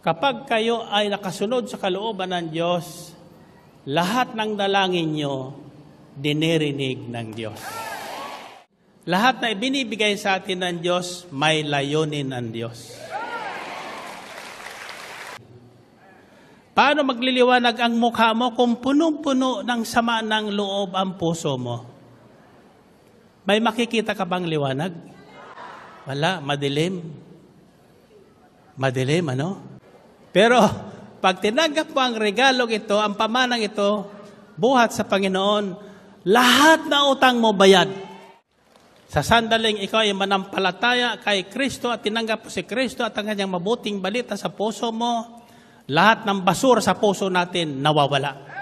Kapag kayo ay nakasunod sa kalooban ng Diyos, lahat ng dalangin nyo, dinirinig ng Diyos. Lahat na ibinibigay sa atin ng Diyos, may layunin ng Diyos. Paano magliliwanag ang mukha mo kung punong-puno ng sama ng loob ang puso mo? May makikita ka bang liwanag? Wala, madilim. Madilim, ano? Pero pag tinanggap mo ang regalong ito, ang pamanang ito, buhat sa Panginoon, lahat na utang mo bayad. Sa sandaling ikaw ay manampalataya kay Kristo at tinanggap mo si Kristo at ang kanyang mabuting balita sa puso mo, lahat ng basura sa puso natin nawawala.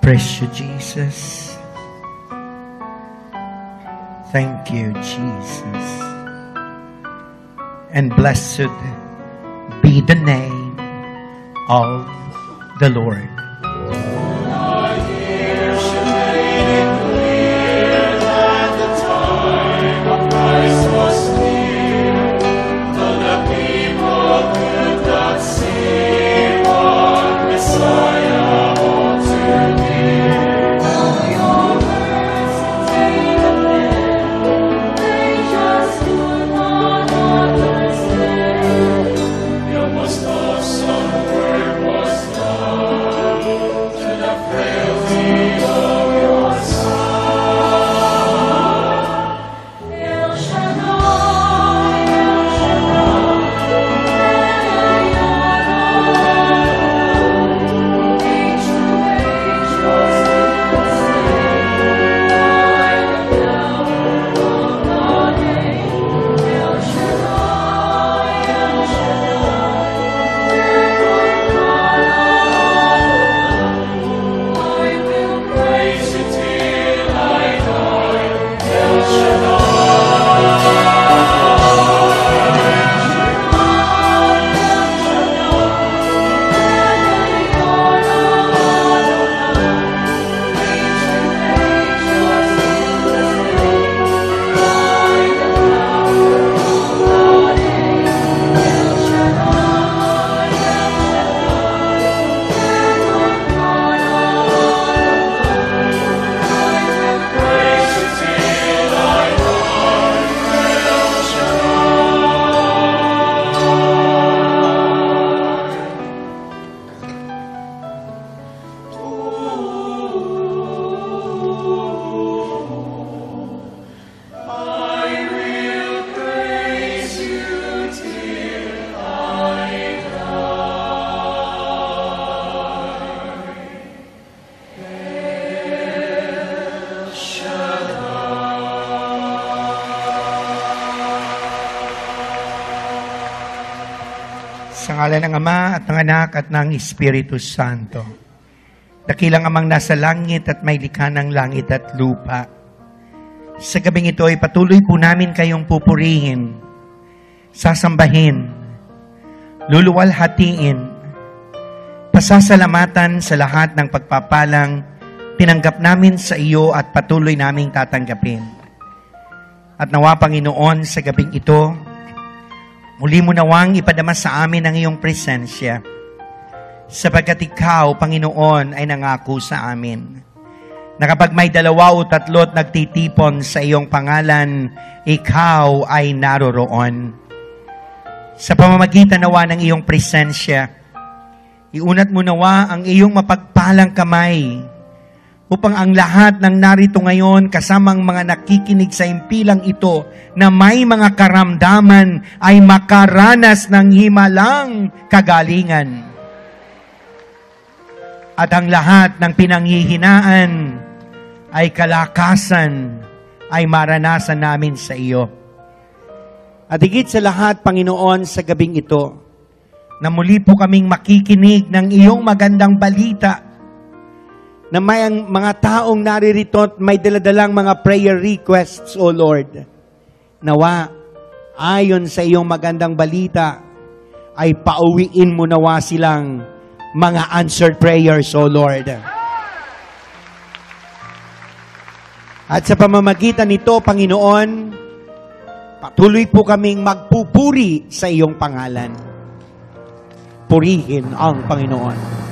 Praise you, Jesus. Thank you, Jesus. And blessed be the name of the Lord. Some word was done. Pangalan ng Ama at ng Anak at ng Espiritu Santo. Dakilang Amang nasa langit at may likha ng langit at lupa. Sa gabing ito ay patuloy po namin kayong pupurihin, sasambahin, luluwalhatiin, pasasalamatan sa lahat ng pagpapalang tinanggap namin sa iyo at patuloy naming tatanggapin. At nawa, Panginoon, sa gabing ito, muli mo nawang ipadama sa amin ang iyong presensya, sapagkat ikaw, Panginoon, ay nangako sa amin na kapag may 2 o 3 nagtitipon sa iyong pangalan, ikaw ay naroroon. Sa pamamagitan nawa ng iyong presensya, iunat mo nawa ang iyong mapagpalang kamay upang ang lahat ng narito ngayon kasamang mga nakikinig sa impilang ito na may mga karamdaman ay makaranas ng himalang kagalingan. At ang lahat ng pinanghihinaan ay kalakasan ay maranasan namin sa iyo. At higit sa lahat, Panginoon, sa gabing ito, na muli po kaming makikinig ng iyong magandang balita na may ang mga taong naririto at may daladalang mga prayer requests, O Lord. Nawa, ayon sa iyong magandang balita, ay pauwiin mo nawa silang mga answered prayers, O Lord. At sa pamamagitan nito, Panginoon, patuloy po kaming magpupuri sa iyong pangalan. Purihin ang Panginoon.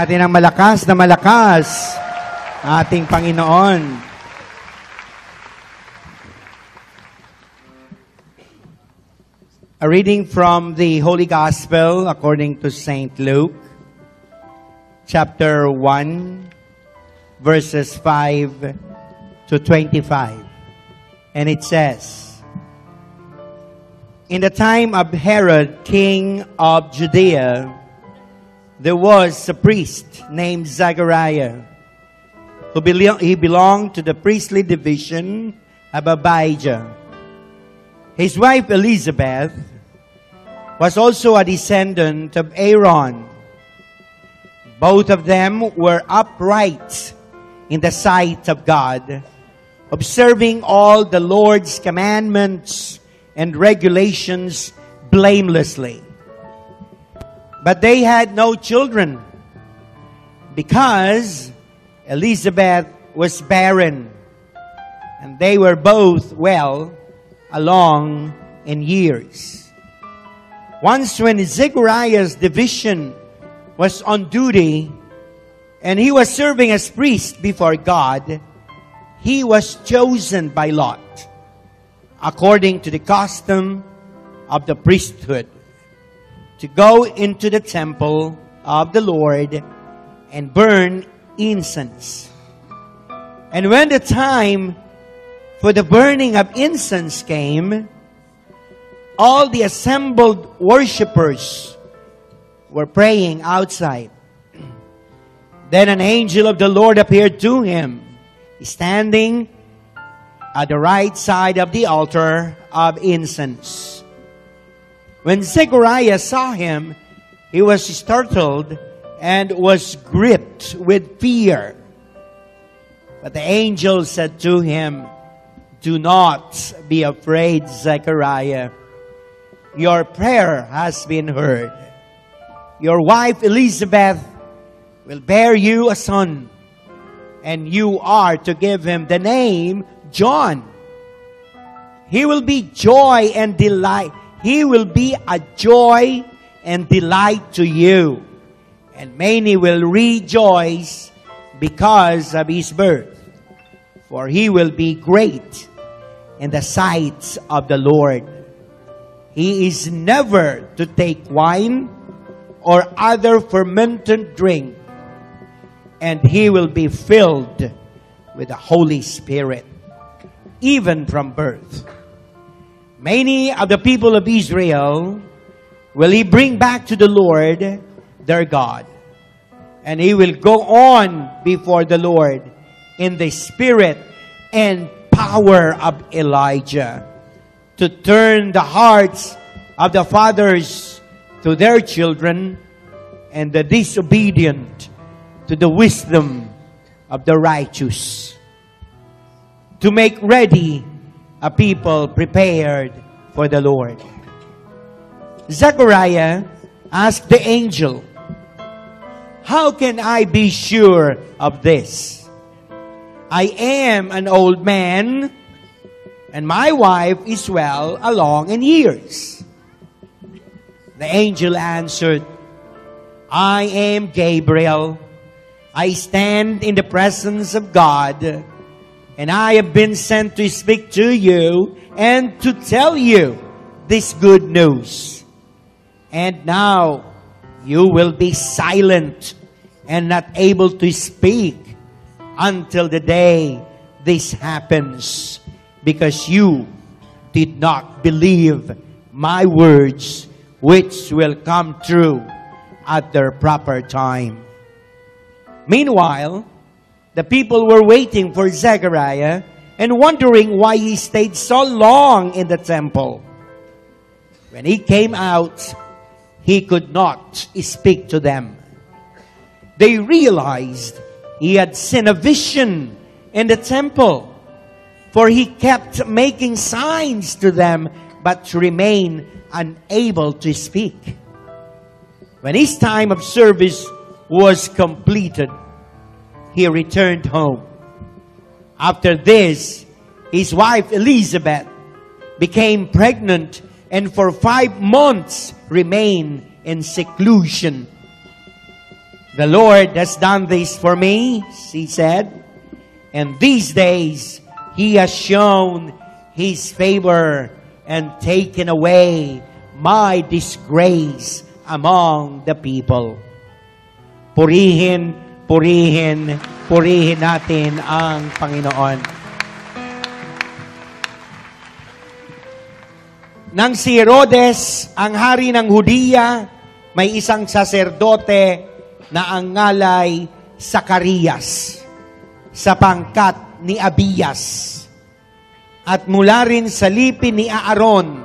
natin ang malakas na malakas ating Panginoon. A reading from the Holy Gospel according to St. Luke, chapter 1, verses 5 to 25. And it says, in the time of Herod, king of Judea, there was a priest named Zechariah, he belonged to the priestly division of Abijah. His wife Elizabeth was also a descendant of Aaron. Both of them were upright in the sight of God, observing all the Lord's commandments and regulations blamelessly. But they had no children because Elizabeth was barren, and they were both well along in years. Once when Zechariah's division was on duty and he was serving as priest before God, he was chosen by Lot, according to the custom of the priesthood, to go into the temple of the Lord and burn incense. And when the time for the burning of incense came, all the assembled worshippers were praying outside. Then an angel of the Lord appeared to him, standing at the right side of the altar of incense. When Zechariah saw him, he was startled and was gripped with fear. But the angel said to him, do not be afraid, Zechariah. Your prayer has been heard. Your wife Elizabeth will bear you a son, and you are to give him the name John. He will be joy and delight. He will be a joy and delight to you, and many will rejoice because of his birth. For he will be great in the sight of the Lord. He is never to take wine or other fermented drink, and he will be filled with the Holy Spirit, even from birth. Many of the people of Israel will he bring back to the Lord their God. And he will go on before the Lord in the spirit and power of Elijah, to turn the hearts of the fathers to their children, and the disobedient to the wisdom of the righteous, to make ready a people prepared for the Lord. Zechariah asked the angel, how can I be sure of this? I am an old man, and my wife is well along in years. The angel answered, I am Gabriel. I stand in the presence of God, and I have been sent to speak to you and to tell you this good news. And now you will be silent and not able to speak until the day this happens, because you did not believe my words, which will come true at their proper time. Meanwhile, the people were waiting for Zechariah and wondering why he stayed so long in the temple. When he came out, he could not speak to them. They realized he had seen a vision in the temple, for he kept making signs to them but remained unable to speak. When his time of service was completed, he returned home. After this, his wife Elizabeth became pregnant and for 5 months remained in seclusion. The Lord has done this for me, he said, and these days he has shown his favor and taken away my disgrace among the people. Purihin, purihin, purihin natin ang Panginoon. Nang si Herodes, ang hari ng Hudiya, may isang saserdote na ang ngalay Zacarias, sa pangkat ni Abias. At mula rin sa lipi ni Aaron,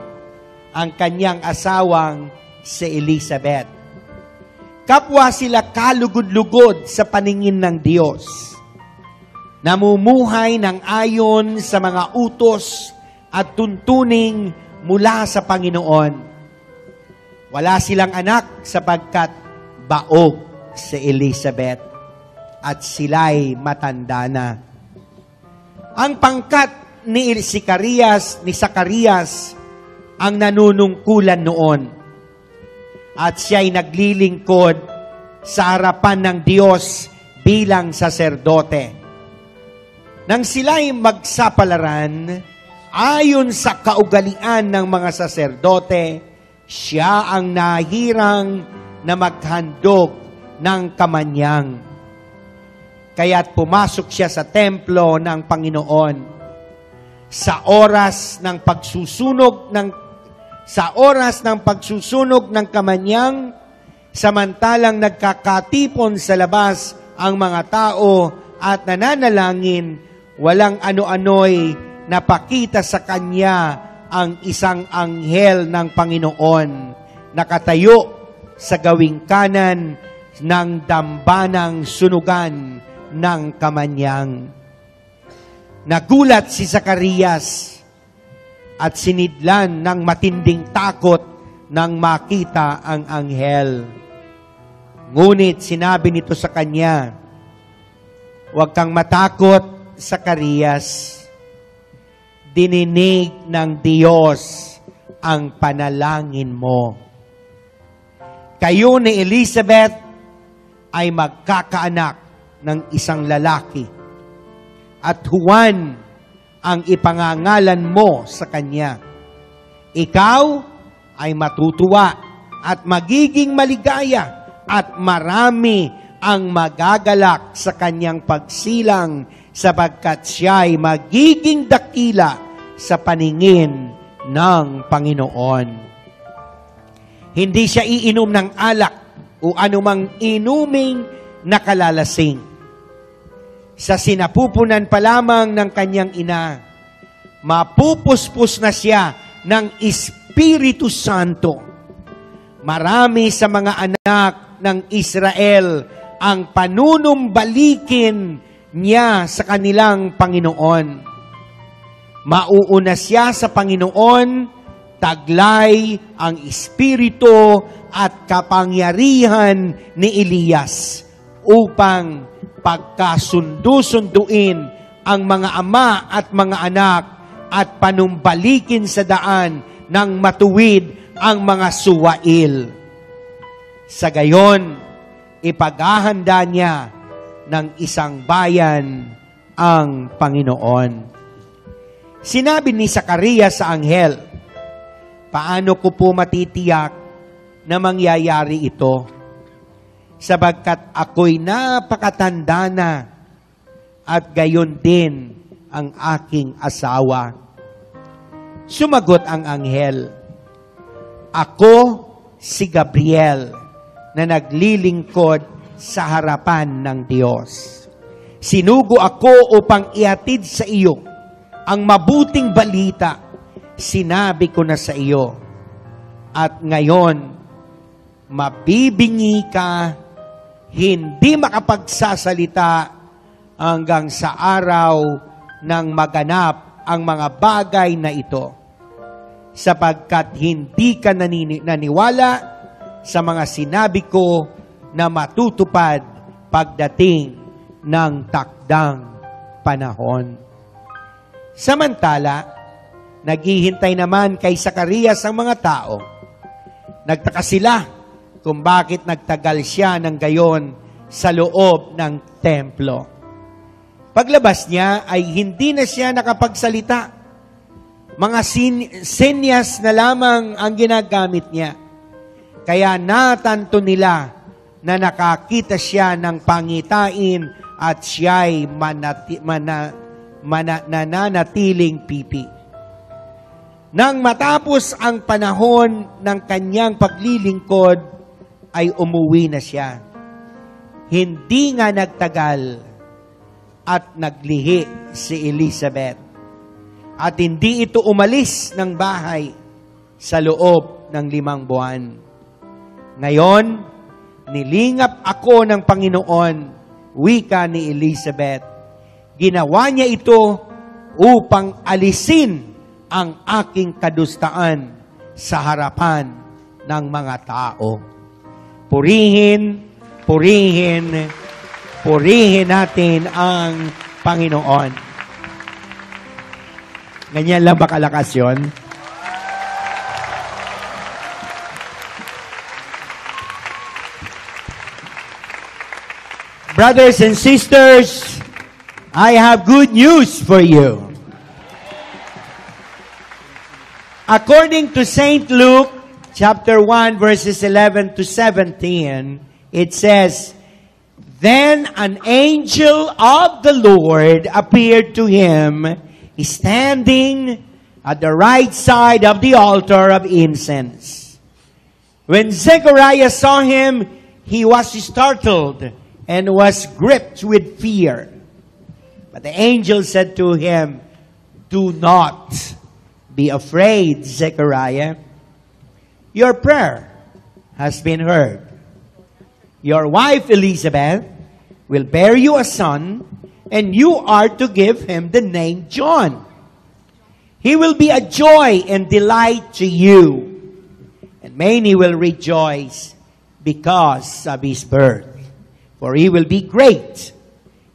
ang kanyang asawang si Elizabeth. Kapwa sila kalugod-lugod sa paningin ng Diyos. Namumuhay ng ayon sa mga utos at tuntuning mula sa Panginoon. Wala silang anak sapagkat baog si Elizabeth at sila'y matanda na. Ang pangkat ni Zacarias ang nanunungkulan noon. At siya'y naglilingkod sa harapan ng Diyos bilang saserdote. Nang sila'y magsapalaran, ayon sa kaugalian ng mga saserdote, siya ang nahirang na maghandog ng kamanyang. Kaya't pumasok siya sa templo ng Panginoon sa oras ng pagsusunog ng kamanyang, samantalang nagkakatipon sa labas ang mga tao at nananalangin, walang ano-ano'y napakita sa kanya ang isang anghel ng Panginoon, nakatayo sa gawing kanan ng dambanang sunugan ng kamanyang. Nagulat si Zacarias at sinidlan ng matinding takot nang makita ang anghel. Ngunit sinabi nito sa kanya, "Huwag kang matakot, Zacarias. Dininig ng Diyos ang panalangin mo. Kayo ni Elizabeth ay magkakaanak ng isang lalaki, at Juan ang ipangangalan mo sa kanya. Ikaw ay matutuwa at magiging maligaya, at marami ang magagalak sa kanyang pagsilang, sapagkat siya'y magiging dakila sa paningin ng Panginoon. Hindi siya iinom ng alak o anumang inuming nakalalasing. Sa sinapupunan pa lamang ng kanyang ina, mapupuspos na siya ng Espiritu Santo. Marami sa mga anak ng Israel ang panunumbalikin niya sa kanilang Panginoon. Mauuna siya sa Panginoon, taglay ang espiritu at kapangyarihan ni Elias upang pagkasundo-sunduin ang mga ama at mga anak at panumbalikin sa daan ng matuwid ang mga suwail. Sa gayon, ipaghahanda niya ng isang bayan ang Panginoon. Sinabi ni Zacarias sa anghel, "Paano ko po matitiyak na mangyayari ito? Sabagkat ako'y napakatanda na, at gayon din ang aking asawa." Sumagot ang anghel, "Ako si Gabriel na naglilingkod sa harapan ng Diyos. Sinugo ako upang ihatid sa iyo ang mabuting balita. Sinabi ko na sa iyo, at ngayon mabibingi ka, hindi makapagsasalita hanggang sa araw ng maganap ang mga bagay na ito, sapagkat hindi ka naniwala sa mga sinabi ko na matutupad pagdating ng takdang panahon." Samantala, naghihintay naman kay Zacarias ang mga tao. Nagtaka sila kung bakit nagtagal siya ng gayon, sa loob ng templo. Paglabas niya ay hindi na siya nakapagsalita. Mga senyas na lamang ang ginagamit niya. Kaya natanto nila na nakakita siya ng pangitain at siya'y nananatiling pipi. Nang matapos ang panahon ng kanyang paglilingkod, ay umuwi na siya. Hindi nga nagtagal at naglihi si Elizabeth. At hindi ito umalis ng bahay sa loob ng 5 buwan. Ngayon, nilingap ako ng Panginoon, wika ni Elizabeth. Ginawa niya ito upang alisin ang aking kadustaan sa harapan ng mga tao. Purihin natin ang Panginoon. Ganyan lang ba kalakas yun? Brothers and sisters, I have good news for you. According to St. Luke, chapter 1, verses 11 to 17, it says, Then an angel of the Lord appeared to him, standing at the right side of the altar of incense. When Zechariah saw him, he was startled and was gripped with fear. But the angel said to him, Do not be afraid, Zechariah. Your prayer has been heard. Your wife Elizabeth will bear you a son, and you are to give him the name John. He will be a joy and delight to you, and many will rejoice because of his birth. For he will be great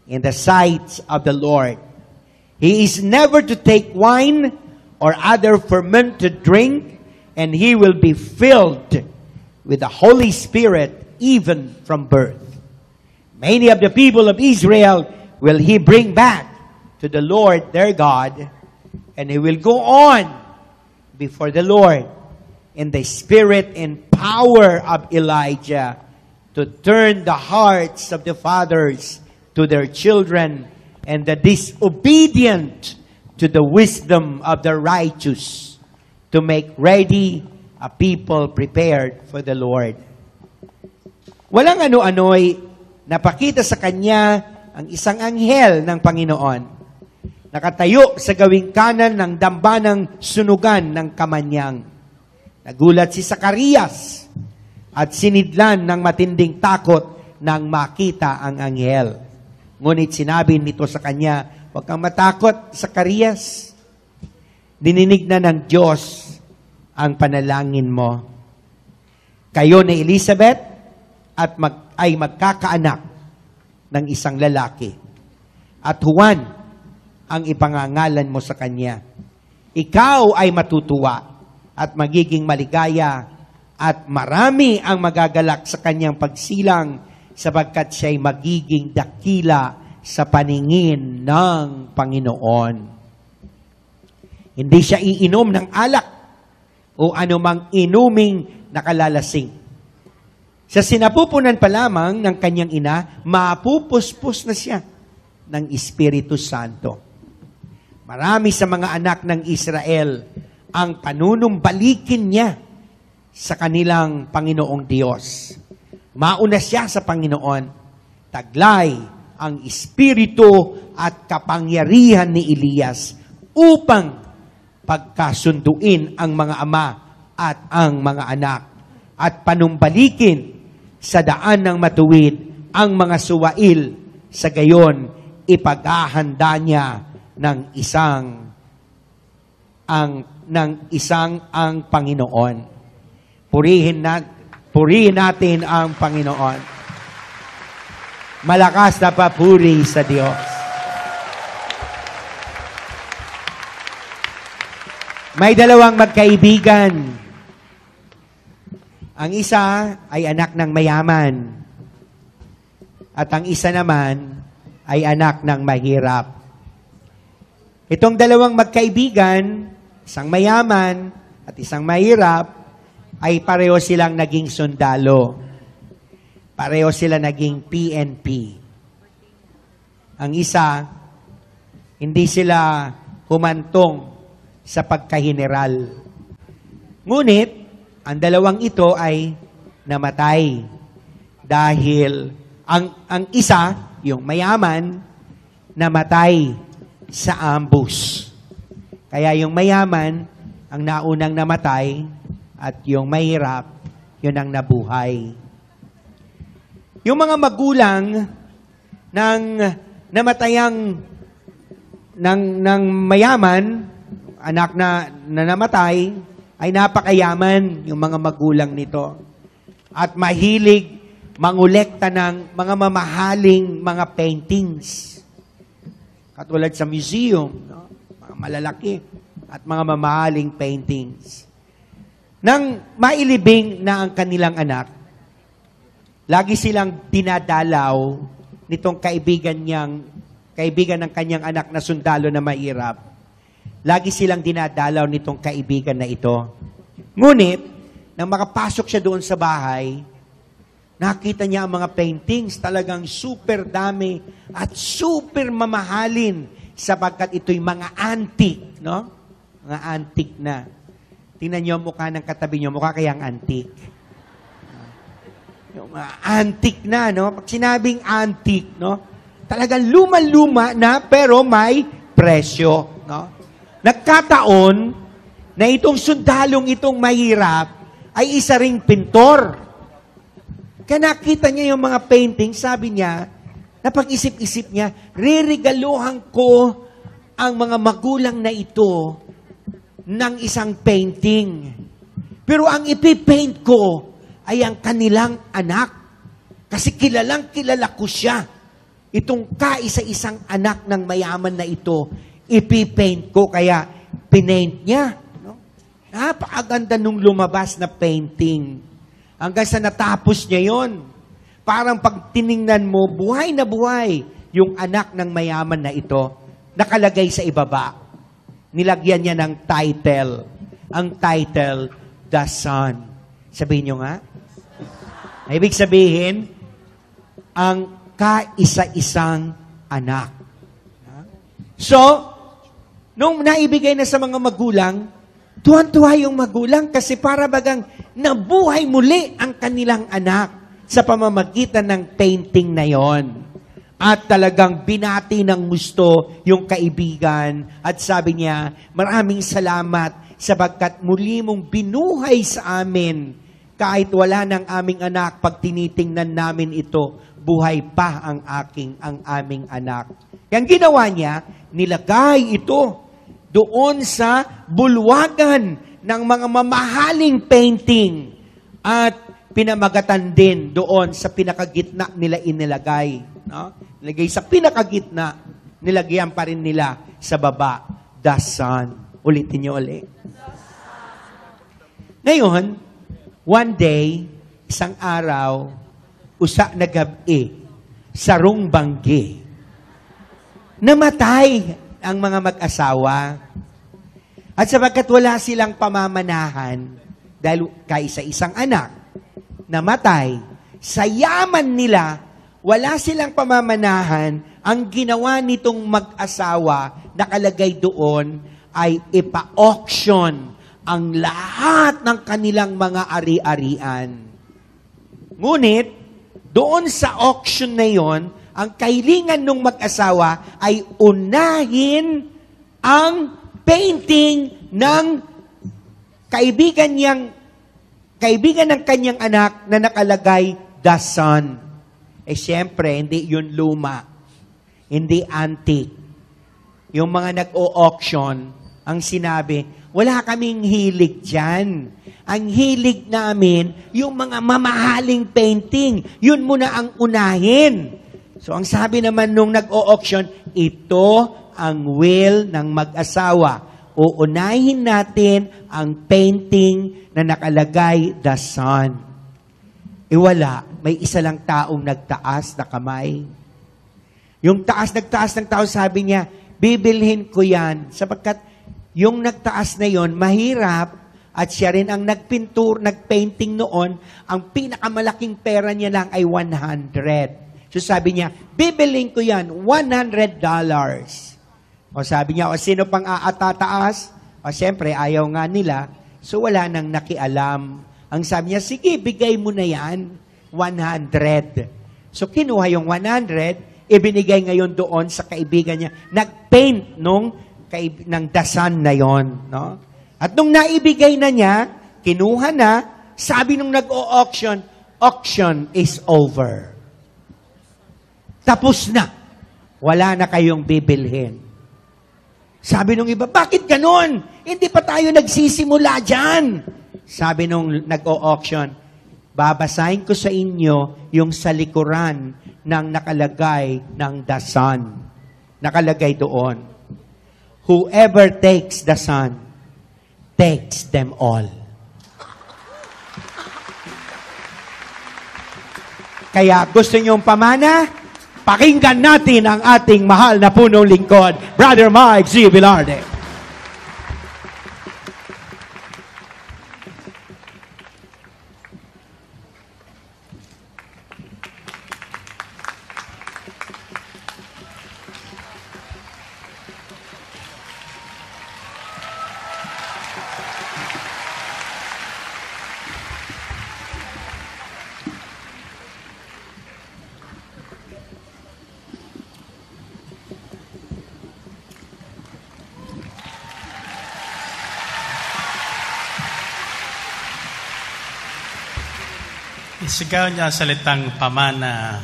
in the sight of the Lord. He is never to take wine or other fermented drink, and he will be filled with the Holy Spirit even from birth. Many of the people of Israel will he bring back to the Lord their God, and he will go on before the Lord in the spirit and power of Elijah to turn the hearts of the fathers to their children and the disobedient to the wisdom of the righteous, to make ready a people prepared for the Lord. Walang ano-ano'y napakita sa kanya ang isang anghel ng Panginoon. Nakatayo sa gawing kanan ng dambanang sunugan ng kamanyang. Nagulat si Zacarias at sinidlan ng matinding takot nang makita ang anghel. Ngunit sinabi nito sa kanya, Huwag kang matakot, Zacarias. Dininig na ng Diyos ang panalangin mo. Kayo ni Elizabeth ay magkakaanak ng isang lalaki. At Juan ang ipangangalan mo sa kanya. Ikaw ay matutuwa at magiging maligaya at marami ang magagalak sa kanyang pagsilang sapagkat siya'y magiging dakila sa paningin ng Panginoon. Hindi siya iinom ng alak o anumang inuming nakalalasing. Sa sinapupunan pa lamang ng kanyang ina, mapupuspos na siya ng Espiritu Santo. Marami sa mga anak ng Israel ang panunumbalikin niya sa kanilang Panginoong Diyos. Mauna siya sa Panginoon. Taglay ang espiritu at kapangyarihan ni Elias upang pagkasunduin ang mga ama at ang mga anak at panumbalikin sa daan ng matuwid ang mga suwail, sa gayon ipaghahanda niya ng isang ang Panginoon. Purihin natin ang Panginoon. Malakas na papuri sa Diyos. May dalawang magkaibigan. Ang isa ay anak ng mayaman. At ang isa naman ay anak ng mahirap. Itong dalawang magkaibigan, isang mayaman at isang mahirap, ay pareho silang naging sundalo. Pareho sila naging PNP. Ang isa, hindi sila humantong sa pagkahineral. Ngunit, ang dalawang ito ay namatay. Dahil ang isa, yung mayaman, namatay sa ambush. Kaya yung mayaman, ang naunang namatay, at yung mahirap, yun ang nabuhay. Yung mga magulang ng namatayang ng mayaman, anak na namatay, ay napakayaman yung mga magulang nito. At mahilig mangolekta ng mga mamahaling mga paintings. Katulad sa museum, no? Mga malalaki at mga mamahaling paintings. Nang mailibing na ang kanilang anak, lagi silang dinadalaw nitong kaibigan ng kanyang anak na sundalo na mahirap. Lagi silang dinadalaw nitong kaibigan na ito. Ngunit, nang makapasok siya doon sa bahay, nakita niya ang mga paintings, talagang super dami at super mamahalin sapagkat ito'y mga antique, no? Mga antique na. Tingnan niyo ang mukha ng katabi niyo, mukha kayang antique. Yung mga antique na, no? Pag sinabing antique, no? Talagang luma-luma na pero may presyo, no? Nagkataon na itong sundalong itong mahirap ay isa ring pintor. Kaya nakita niya yung mga painting, sabi niya, napag-isip-isip niya, reregaluhan ko ang mga magulang na ito ng isang painting. Pero ang ipipaint ko ay ang kanilang anak. Kasi kilalang kilala ko siya. Itong kaisa-isang anak ng mayaman na ito, ipipaint ko. Kaya pinaint niya. No? Napakaganda nung lumabas na painting. Hanggang sa natapos niya yon. Parang pag tiningnan mo, buhay na buhay yung anak ng mayaman na ito, nakalagay sa ibaba. Nilagyan niya ng title. Ang title, The Son. Sabihin niyo nga. Ibig sabihin, ang kaisa-isang anak. So, nung naibigay na sa mga magulang, tuwan-tuwa yung magulang kasi para bagang nabuhay muli ang kanilang anak sa pamamagitan ng painting na yon. At talagang binati ng gusto yung kaibigan at sabi niya, maraming salamat sapagkat muli mong binuhay sa amin kahit wala ng aming anak, pag tinitingnan namin ito, buhay pa ang aming anak. Yang ginawa niya, nilagay ito doon sa bulwagan ng mga mamahaling painting at pinamagatan din doon sa pinakagitna nila inilagay. No? Nilagay sa pinakagitna, nilagyan pa rin nila sa baba, The Son. Ulitin niyo ulit. Ngayon, one day, isang araw, usa na gabi, sarong banggi, namatay ang mga mag-asawa. At sapagkat wala silang pamamanahan, dahil kaisa-isang anak, namatay, sa yaman nila, wala silang pamamanahan, ang ginawa nitong mag-asawa, nakalagay doon, ay ipa-auction ang lahat ng kanilang mga ari-arian. Ngunit, doon sa auction na yon, ang kahilingan ng mag-asawa ay unahin ang painting ng kaibigan ng kanyang anak na nakalagay, The Son. Siyempre, hindi yun luma. Hindi antique. Yung mga nag-o-auction, ang sinabi, wala kaming hilig dyan. Ang hilig namin, yung mga mamahaling painting, yun muna ang unahin. So, ang sabi naman nung nag-o-auction, ito ang will ng mag-asawa. Uunahin natin ang painting na nakalagay, The Son. Wala. May isa lang taong nagtaas na kamay. Yung nagtaas ng tao, sabi niya, bibilhin ko yan. Sapagkat yung nagtaas na yon mahirap at siya rin ang nagpainting noon, ang pinakamalaking pera niya lang ay 100. So sabi niya, bibilhin ko yan, $100. O sabi niya, o sino pang aatataas? O siyempre, ayaw nga nila. So wala nang nakialam. Ang sabi niya, sige, bigay mo na yan, 100. So kinuha yung 100, ibinigay ngayon doon sa kaibigan niya. Nag-paint ng dasan na yon, no? At nung naibigay na niya, kinuha na, sabi nung nag-o-auction, auction is over. Tapos na. Wala na kayong bibilhin. Sabi nung iba, bakit ganon? Hindi pa tayo nagsisimula dyan. Sabi nung nag-o-auction, babasahin ko sa inyo yung sa likuran ng nakalagay ng dasan. Nakalagay doon. Whoever takes the sun, takes them all. Kaya gusto niyong pamana? Pakinggan natin ang ating mahal na punong lingkod, Brother Mike Z. Velarde. Isigaw niya salitang pamana.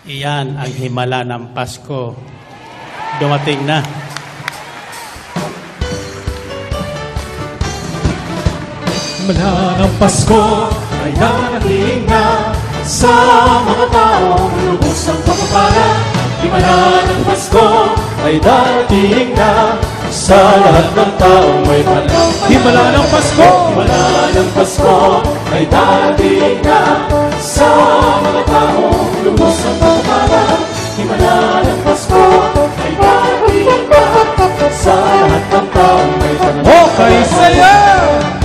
Iyan ang himala ng Pasko. Dumating na. Himala ng Pasko ay darating na sa mga taong lubos ang pagpapala. Himala ng Pasko ay darating na sa lahat ng taong may panahon. Himala ng Pasko! Himala ng Pasko ay darating na sa mga taong lubos ang pagpapala. Himala ng Pasko ay darating na sa lahat ng taong may panahon. Okay, saya!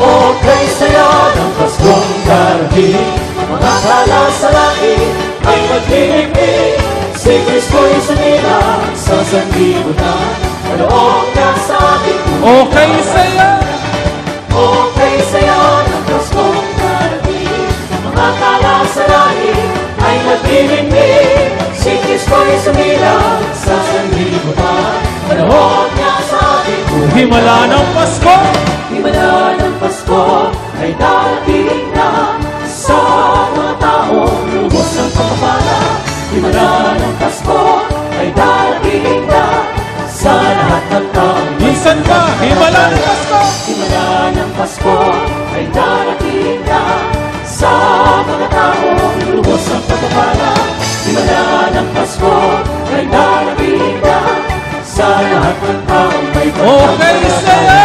Okay, saya ng Paskong darating. Mga tala sa langit ay maghihiling. Si Kristo'y sumila sa sanlibutan. Kaloob na sa ating buhay. Okay, saya! Okay, saya ng Paskong darating. Mga tala sa langit ay naglilingling. Si Kristo'y sumila sa sanlibutan. Kaloob niya sa ating buhay. Himala ng Pasko! Himala ng Pasko ay darating na sa mga taong lubos ng pagpapala. Himala ng Pasko ay darating na sa lahat ng taong minsan pa. Himala ng Pasko! Himala ng Pasko ay darating na sa mga taong lubos ng pagpapala. Himala ng Pasko ay darating na sa lahat ng taong may pagpapala. Okay, saya!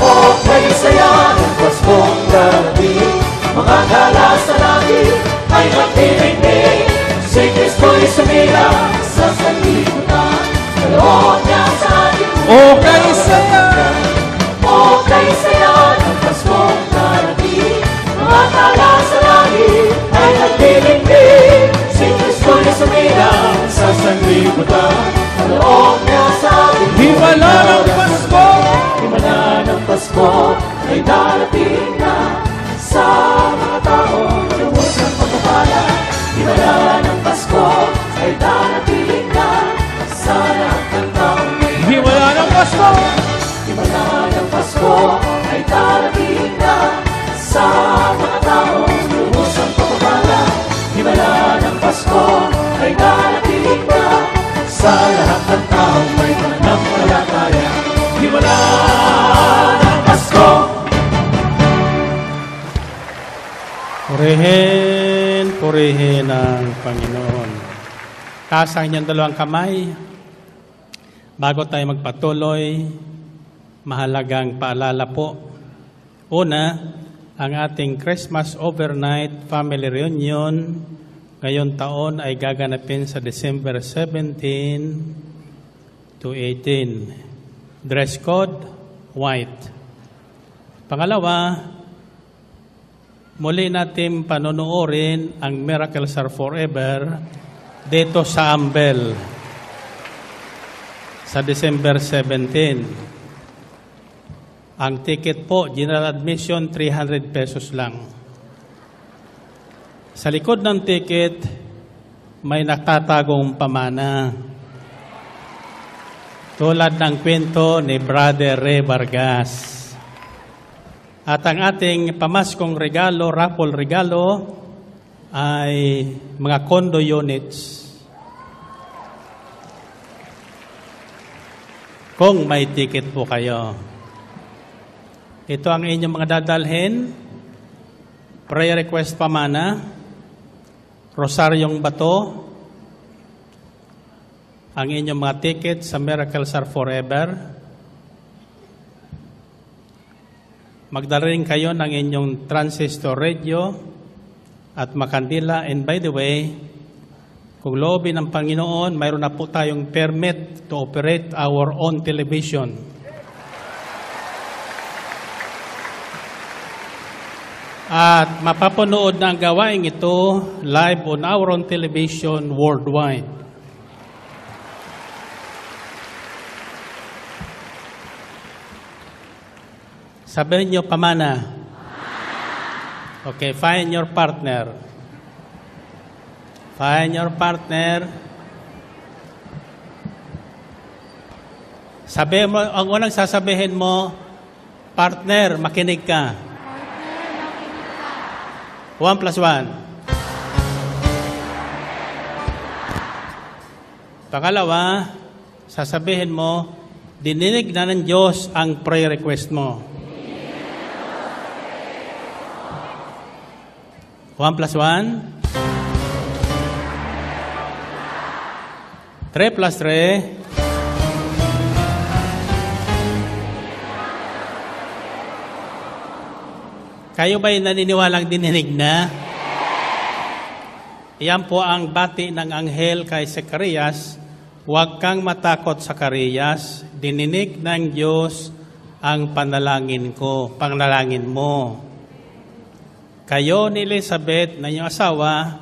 Okay, saya ng Paskong darating. Mga tala sa langit ay maghihiling. Si Kristo'y sumila sa sanlibutan. Kaloob niya sa ating buhay. Okay, saya! Okay, saya ng Paskong darating. Mga tala sa langit ay naglilingling. Si Kristo'y sumila sa sanlibutan. Kaloob niya sa ating buhay. Himala ng Pasko! Himala ng Pasko ay darating na sa mga taong lubos ng pagpapala. Himala ng Pasko ay darating na sa lahat ng taong may himala ng Pasko! Himala ng Pasko ay darating na sa mga taong lubos ng pagpapala. Himala ng Pasko ay darating na sa lahat ng taong may pananampalataya. Himala ng Pasko! Purihin ang Panginoon. Taas ang inyong dalawang kamay. Bago tayo magpatuloy, mahalagang paalala po. Una, ang ating Christmas Overnight Family Reunion ngayon taon ay gaganapin sa December 17 to 18. Dress code, white. Pangalawa, muli natin panonoodin ang Miracles Are Forever dito sa Ambel sa December 17. Ang ticket po, general admission, 300 pesos lang. Sa likod ng ticket, may nakatagong pamana. Tulad ng kwento ni Brother Ray Vargas. At ang ating pamaskong regalo, raffle regalo, ay mga condo units. Kung may ticket po kayo. Ito ang inyong mga dadalhin. Prayer request pamana, rosaryong bato, ang inyong mga ticket sa Miracles Are Forever. Magdala rin kayo ng inyong transistor radio at makandila. And by the way, kung loobin ng Panginoon, mayroon na po tayong permit to operate our own television. At mapapanood na ang gawain ito live on our own television worldwide. Sabihin niyo, pamana. Okay, find your partner. Find your partner. Sabihin mo, ang unang sasabihin mo, partner, makinig ka. 1 plus 1. Pangalawa, sasabihin mo, dininig na ng Diyos ang prayer request mo. 1 plus 1. 3 plus 3. Kayo ba'y naniniwalang dininig na? Iyan po ang bati ng anghel kay Zacarias. Huwag kang matakot, Zacarias. Dininig ng Diyos ang panalangin mo. Kayo ni Elizabeth na iyong asawa,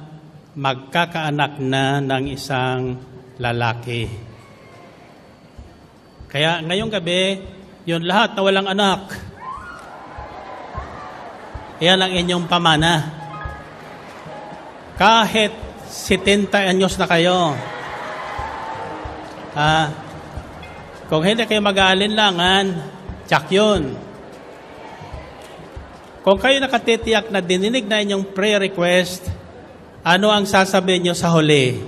magkakaanak na ng isang lalaki. Kaya ngayong gabi, yun lahat na walang anak, yan ang inyong pamana. Kahit 70 anyos na kayo. Kung hindi kayo mag-aalinlangan, tsak yun. Kung kayo nakatitiyak na dininig na inyong prayer request, ano ang sasabihin nyo sa huli?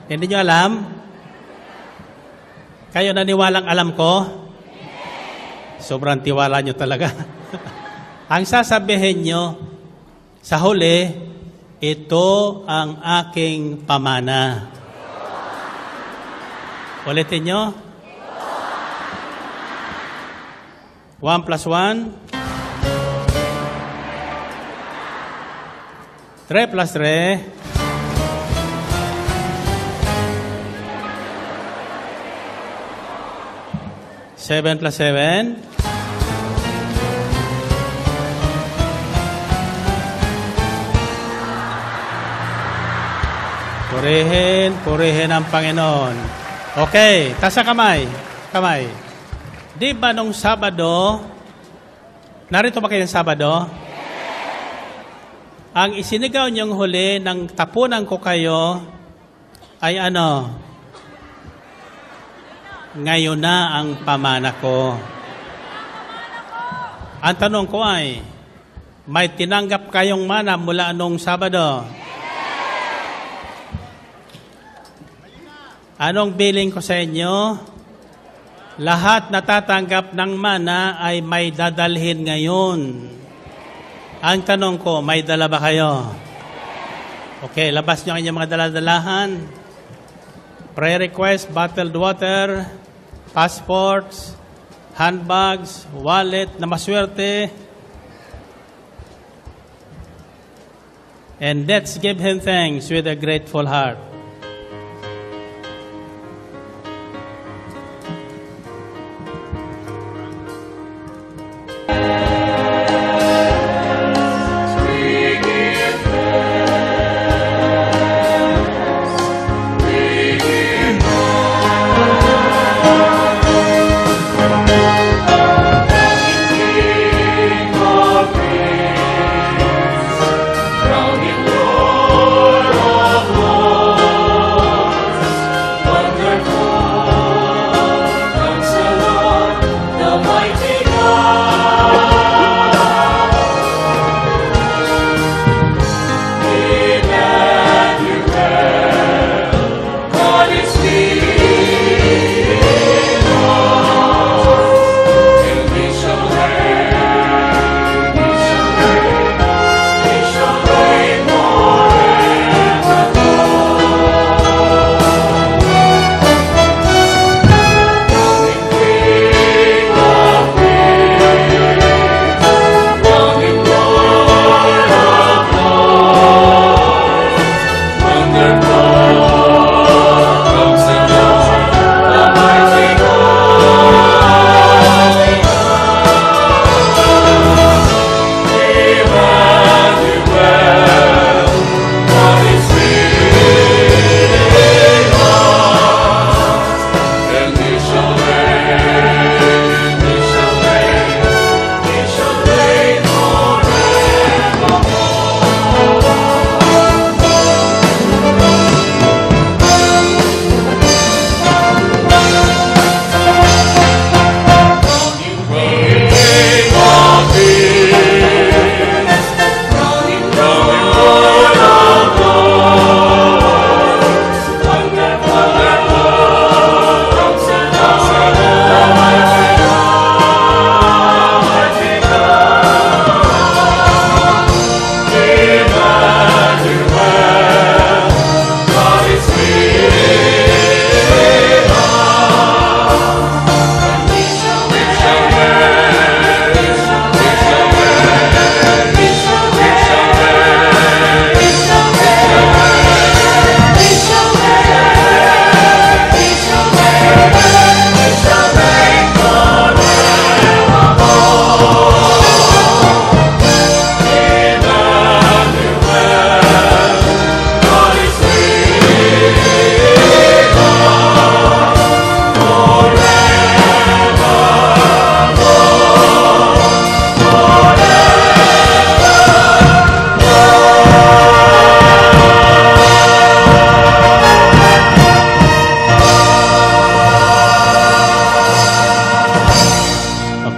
Hindi nyo alam? Kayo naniwalang alam ko? Sobrang tiwala nyo talaga. Ang sasabihin nyo, sa huli, ito ang aking pamana. Ulitin nyo. 1 plus 1. 3 plus 3. 7 plus 7. Purihin ang Panginoon. Okay, tasa kamay. Di ba nung Sabado, narito ba kayo ng Sabado? Ang isinigaw niyong huli ng tapunan ko kayo ay ano? Ngayon na ang pamana ko. Ang tanong ko ay, may tinanggap kayong mana mula anong Sabado? Anong billing ko sa inyo? Lahat natatanggap ng mana ay may dadalhin ngayon. Ang tanong ko, may dala ba kayo? Okay, labas nyo ang inyong mga daladalahan. Prayer request, bottled water, passports, handbags, wallet na maswerte. And let's give Him thanks with a grateful heart.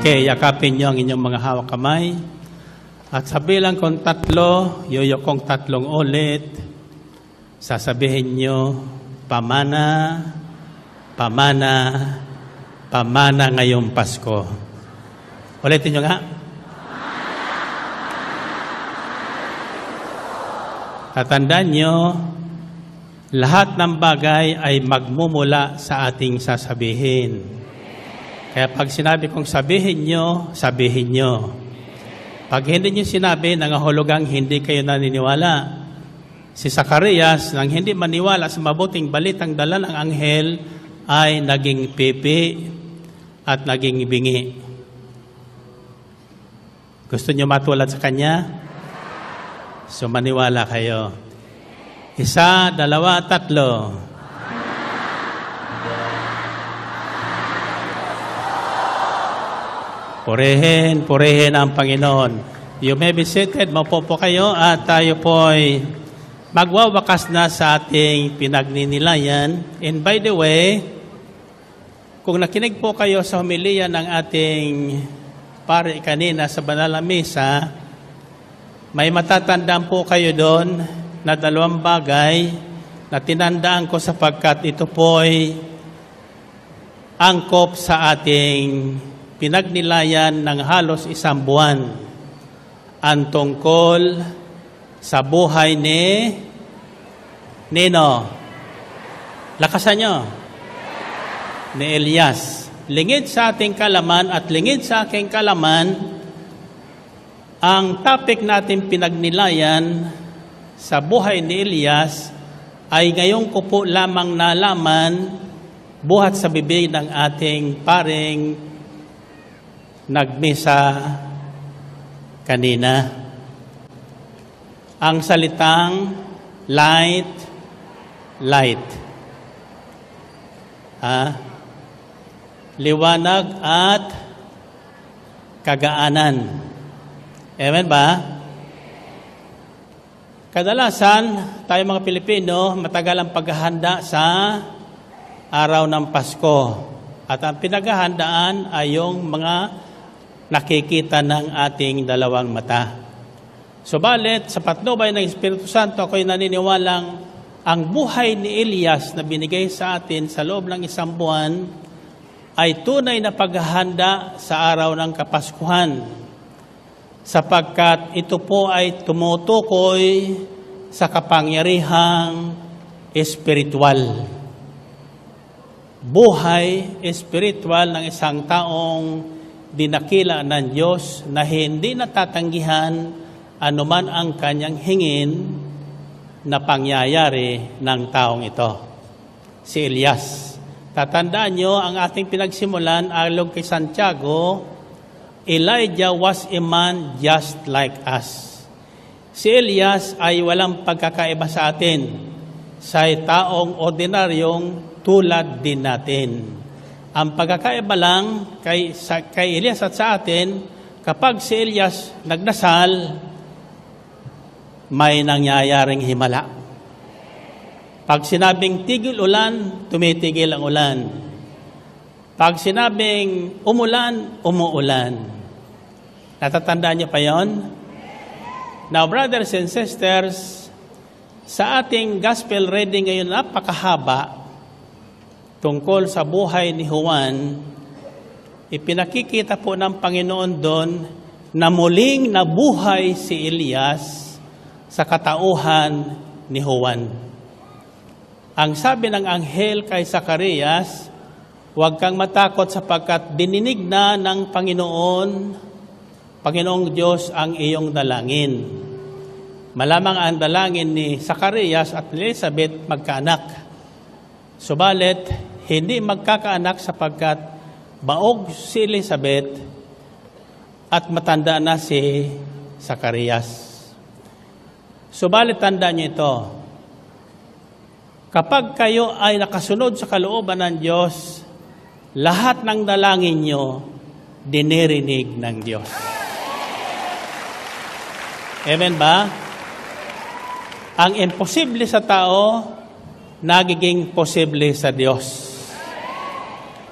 Okay, yakapin niyo ang inyong mga hawak kamay. At sa bilang kong 3, yoyo kong 3 ulit, sasabihin niyo, pamana, pamana, pamana ngayong Pasko. Ulitin niyo nga. Tatandaan niyo, lahat ng bagay ay magmumula sa ating sasabihin. Kaya pag sinabi kong sabihin nyo, sabihin nyo. Pag hindi nyo sinabi, nangahulugang hindi kayo naniniwala. Si Zacarias, nang hindi maniwala sa mabuting balitang dala ng anghel, ay naging pipi at naging bingi. Gusto nyo matulad sa kanya? So maniwala kayo. 1, 2, 3. Purihin, purihin ang Panginoon. You may be seated, maupo po kayo at tayo po ay magwawakas na sa ating pinagninilayan. And by the way, kung nakinig po kayo sa homilya ng ating pare kanina sa banal na misa, may matatandaan po kayo doon na 2 bagay na tinandaan ko sapagkat ito po ay angkop sa ating pinagnilayan ng halos 1 buwan ang tungkol sa buhay ni Nino. Lakasan nyo. Ni Elias. lingid sa ating kalaman at lingid sa aking kalaman, ang topic natin pinagnilayan sa buhay ni Elias ay ngayon ko po lamang nalaman buhat sa bibig ng ating paring nagmisa kanina. Ang salitang light. Liwanag at kagaanan. Amen ba? Kadalasan, tayo mga Pilipino, matagal ang paghahanda sa araw ng Pasko. At ang pinaghahandaan ay yung mga nakikita ng ating dalawang mata. Subalit, sa patnubay ng Espiritu Santo, ako'y naniniwalang ang buhay ni Elias na binigay sa atin sa loob ng isang buwan ay tunay na paghahanda sa araw ng Kapaskuhan, sapagkat ito po ay tumutukoy sa kapangyarihang espiritual. Buhay espiritual ng isang taong dinakila ng Diyos na hindi natatanggihan anuman ang kanyang hingin na pangyayari ng taong ito. Si Elias. Tatandaan nyo, ang ating pinagsimulan, alog kay Santiago, Elijah was a man just like us. Si Elias ay walang pagkakaiba sa atin. Siya'y taong ordinaryong tulad din natin. Ang pagkakaiba lang kay Elias at sa atin, kapag si Elias nagdasal, may nangyayaring himala. Pag sinabing tigil ulan, tumitigil ang ulan. Pag sinabing umulan, umuulan. Natatandaan niyo pa yon? Now, brothers and sisters, sa ating gospel reading ngayon, napakahaba tungkol sa buhay ni Juan, ipinakikita po ng Panginoon doon na muling nabuhay si Elias sa katauhan ni Juan. Ang sabi ng anghel kay Zacarias, huwag kang matakot sapagkat dininig na ng Panginoong Diyos ang iyong dalangin. Malamang ang dalangin ni Zacarias at Elizabeth magkaanak. Subalit, hindi magkakaanak sapagkat baog si Elizabeth at matanda na si Zacarias. Subalit tandaan niyo ito, kapag kayo ay nakasunod sa kalooban ng Diyos, lahat ng dalangin niyo, dinirinig ng Diyos. Amen ba? Ang imposible sa tao, nagiging posible sa Diyos.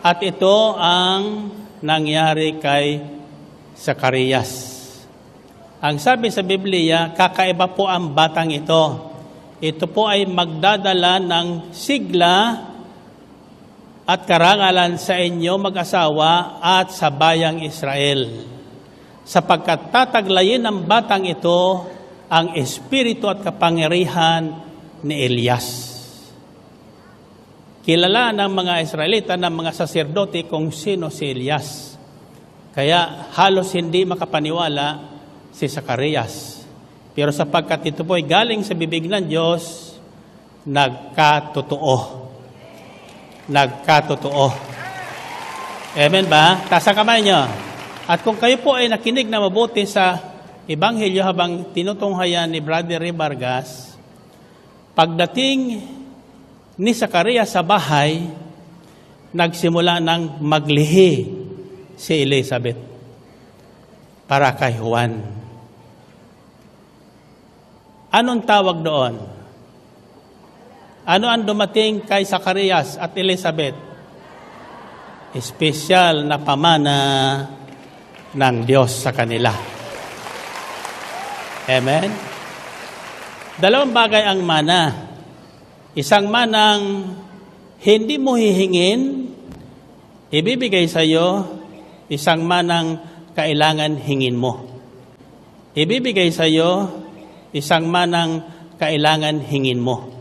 At ito ang nangyari kay Zacarias. Ang sabi sa Biblia, kakaiba po ang batang ito. Ito po ay magdadala ng sigla at karangalan sa inyo mag-asawa at sa bayang Israel. Sapagkat tataglayin ng batang ito ang espiritu at kapangyarihan ni Elias. Kilala ng mga Israelita, ng mga saserdote kung sino si Elias. Kaya halos hindi makapaniwala si Zacarias. Pero sapagkat ito po ay galing sa bibig ng Diyos, nagkatotoo. Amen ba? Taas ang kamay nyo. At kung kayo po ay nakinig na mabuti sa Ebanghelyo habang tinutunghayan ni Brother Ray Vargas, pagdating ni Zacarias sa bahay, nagsimula ng maglihi si Elizabeth para kay Juan. Anong tawag doon? Ano ang dumating kay Zacarias at Elizabeth? Espesyal na pamana ng Diyos sa kanila. Amen? Dalawang bagay ang mana. Isang manang hindi mo hihingin, ibibigay sa iyo. Isang manang kailangan hingin mo. Ibibigay sa iyo, isang manang kailangan hingin mo.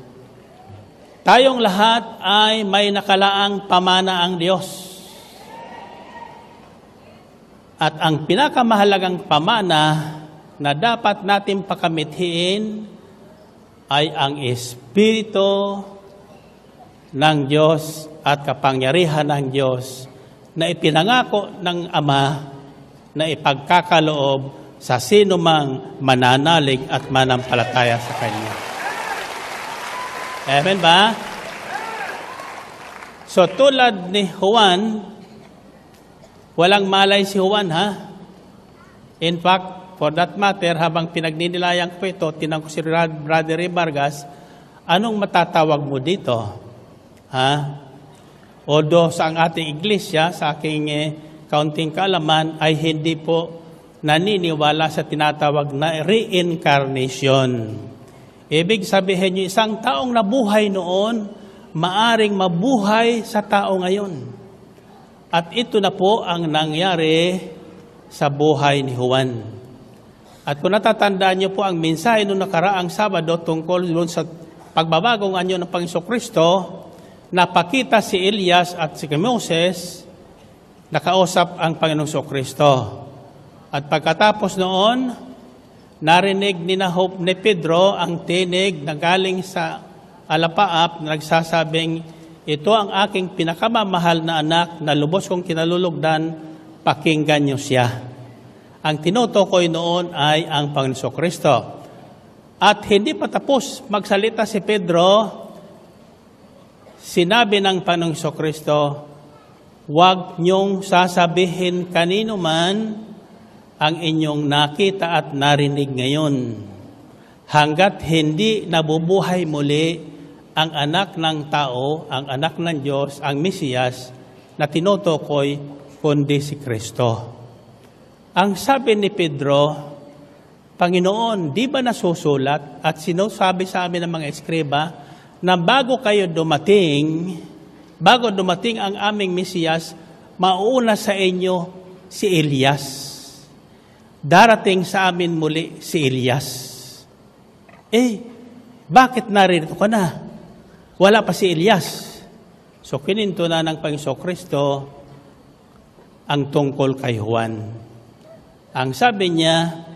Tayong lahat ay may nakalaang pamana ang Diyos. At ang pinakamahalagang pamana na dapat natin pakamithiin ay ang Espiritu ng Diyos at kapangyarihan ng Diyos na ipinangako ng Ama na ipagkakaloob sa sino mang mananalig at manampalataya sa Kanya. Amen ba? So tulad ni Juan, walang malay si Juan, ha? In fact, for that matter, habang pinagninilayan ko ito, tinanong ko si Brother Ray Vargas, anong matatawag mo dito? Ha? Although sa ang ating iglesia, sa aking kaunting kaalaman, ay hindi po naniniwala sa tinatawag na reincarnation. Ibig sabihin yung isang taong nabuhay noon, maaring mabuhay sa tao ngayon. At ito na po ang nangyari sa buhay ni Juan. At kung natatandaan niyo po ang mensahe noong nakaraang Sabado tungkol doon sa pagbabagong anyo ng Panginoong Kristo, napakita si Elias at si Moses, nakausap ang Panginoong Kristo. At pagkatapos noon, narinig ni Pedro ang tinig na galing sa alapaap na nagsasabing, ito ang aking pinakamamahal na anak na lubos kong kinalulugdan, pakinggan niyo siya. Ang tinutukoy noon ay ang Panginoong Kristo. At hindi pa tapos magsalita si Pedro, sinabi ng Panginoong Kristo, huwag niyong sasabihin kanino man ang inyong nakita at narinig ngayon, hanggat hindi nabubuhay muli ang anak ng tao, ang anak ng Diyos, ang Mesiyas, na tinutukoy kundi si Kristo. Ang sabi ni Pedro, Panginoon, di ba nasusulat at sinasabi sa amin ng mga eskriba na bago dumating ang aming Mesiyas, mauuna sa inyo si Elias. Darating sa amin muli si Elias. Bakit narito ka na? Wala pa si Elias. So kininto na ng Panginoong Kristo ang tungkol kay Juan. Ang sabi niya,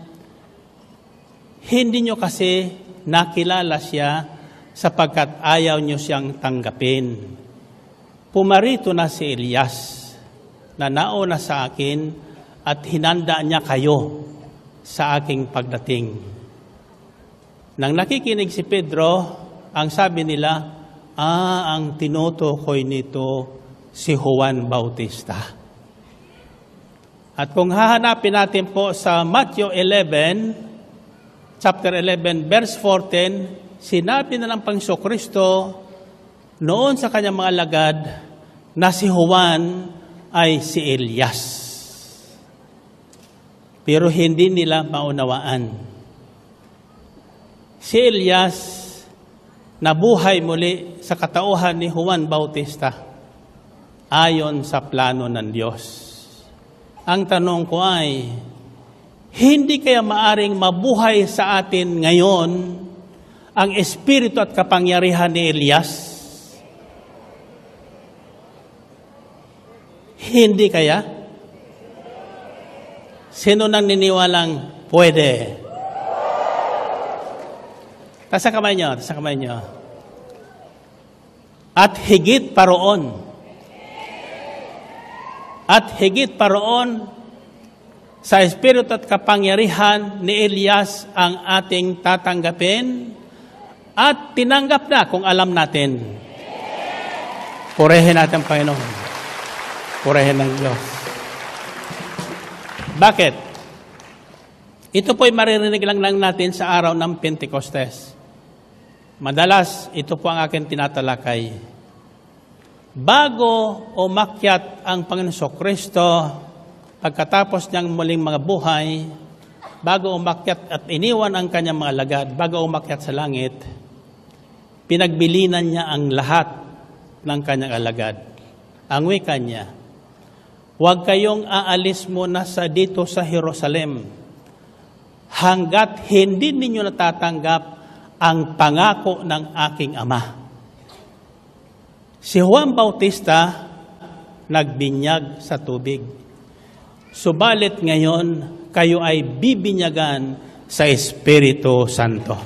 hindi nyo kasi nakilala siya sapagkat ayaw nyo siyang tanggapin. Pumarito na si Elias na nauna sa akin at hinanda niya kayo sa aking pagdating. Nang nakikinig si Pedro, ang sabi nila, ang tinutukoy nito si Juan Bautista. At kung hahanapin natin po sa Matthew 11, chapter 11, verse 14, sinabi na ng Panginoong Kristo noon sa kanyang mga alagad na si Juan ay si Elias. Pero hindi nila maunawaan. Si Elias nabuhay muli sa katauhan ni Juan Bautista ayon sa plano ng Diyos. Ang tanong ko ay, hindi kaya maaring mabuhay sa atin ngayon ang espiritu at kapangyarihan ni Elias? Hindi kaya? Sino nang niniwalang pwede? Taas ang kamay niyo. At higit pa roon, sa espiritu at kapangyarihan ni Elias ang ating tatanggapin at tinanggap na kung alam natin. Purihin natin, Panginoon. Purihin ng Diyos. Bakit? Ito po'y maririnig lang natin sa araw ng Pentecostes. Madalas, ito po ang aking tinatalakay. Bago umakyat ang Panginoong Kristo, pagkatapos niyang muling mga buhay, bago umakyat at iniwan ang kanyang mga alagad, bago umakyat sa langit, pinagbilinan niya ang lahat ng kanyang alagad. Ang wika niya, huwag kayong aalis muna dito sa Jerusalem hanggat hindi ninyo natatanggap ang pangako ng aking Ama. Si Juan Bautista nagbinyag sa tubig. Subalit ngayon, kayo ay bibinyagan sa Espiritu Santo.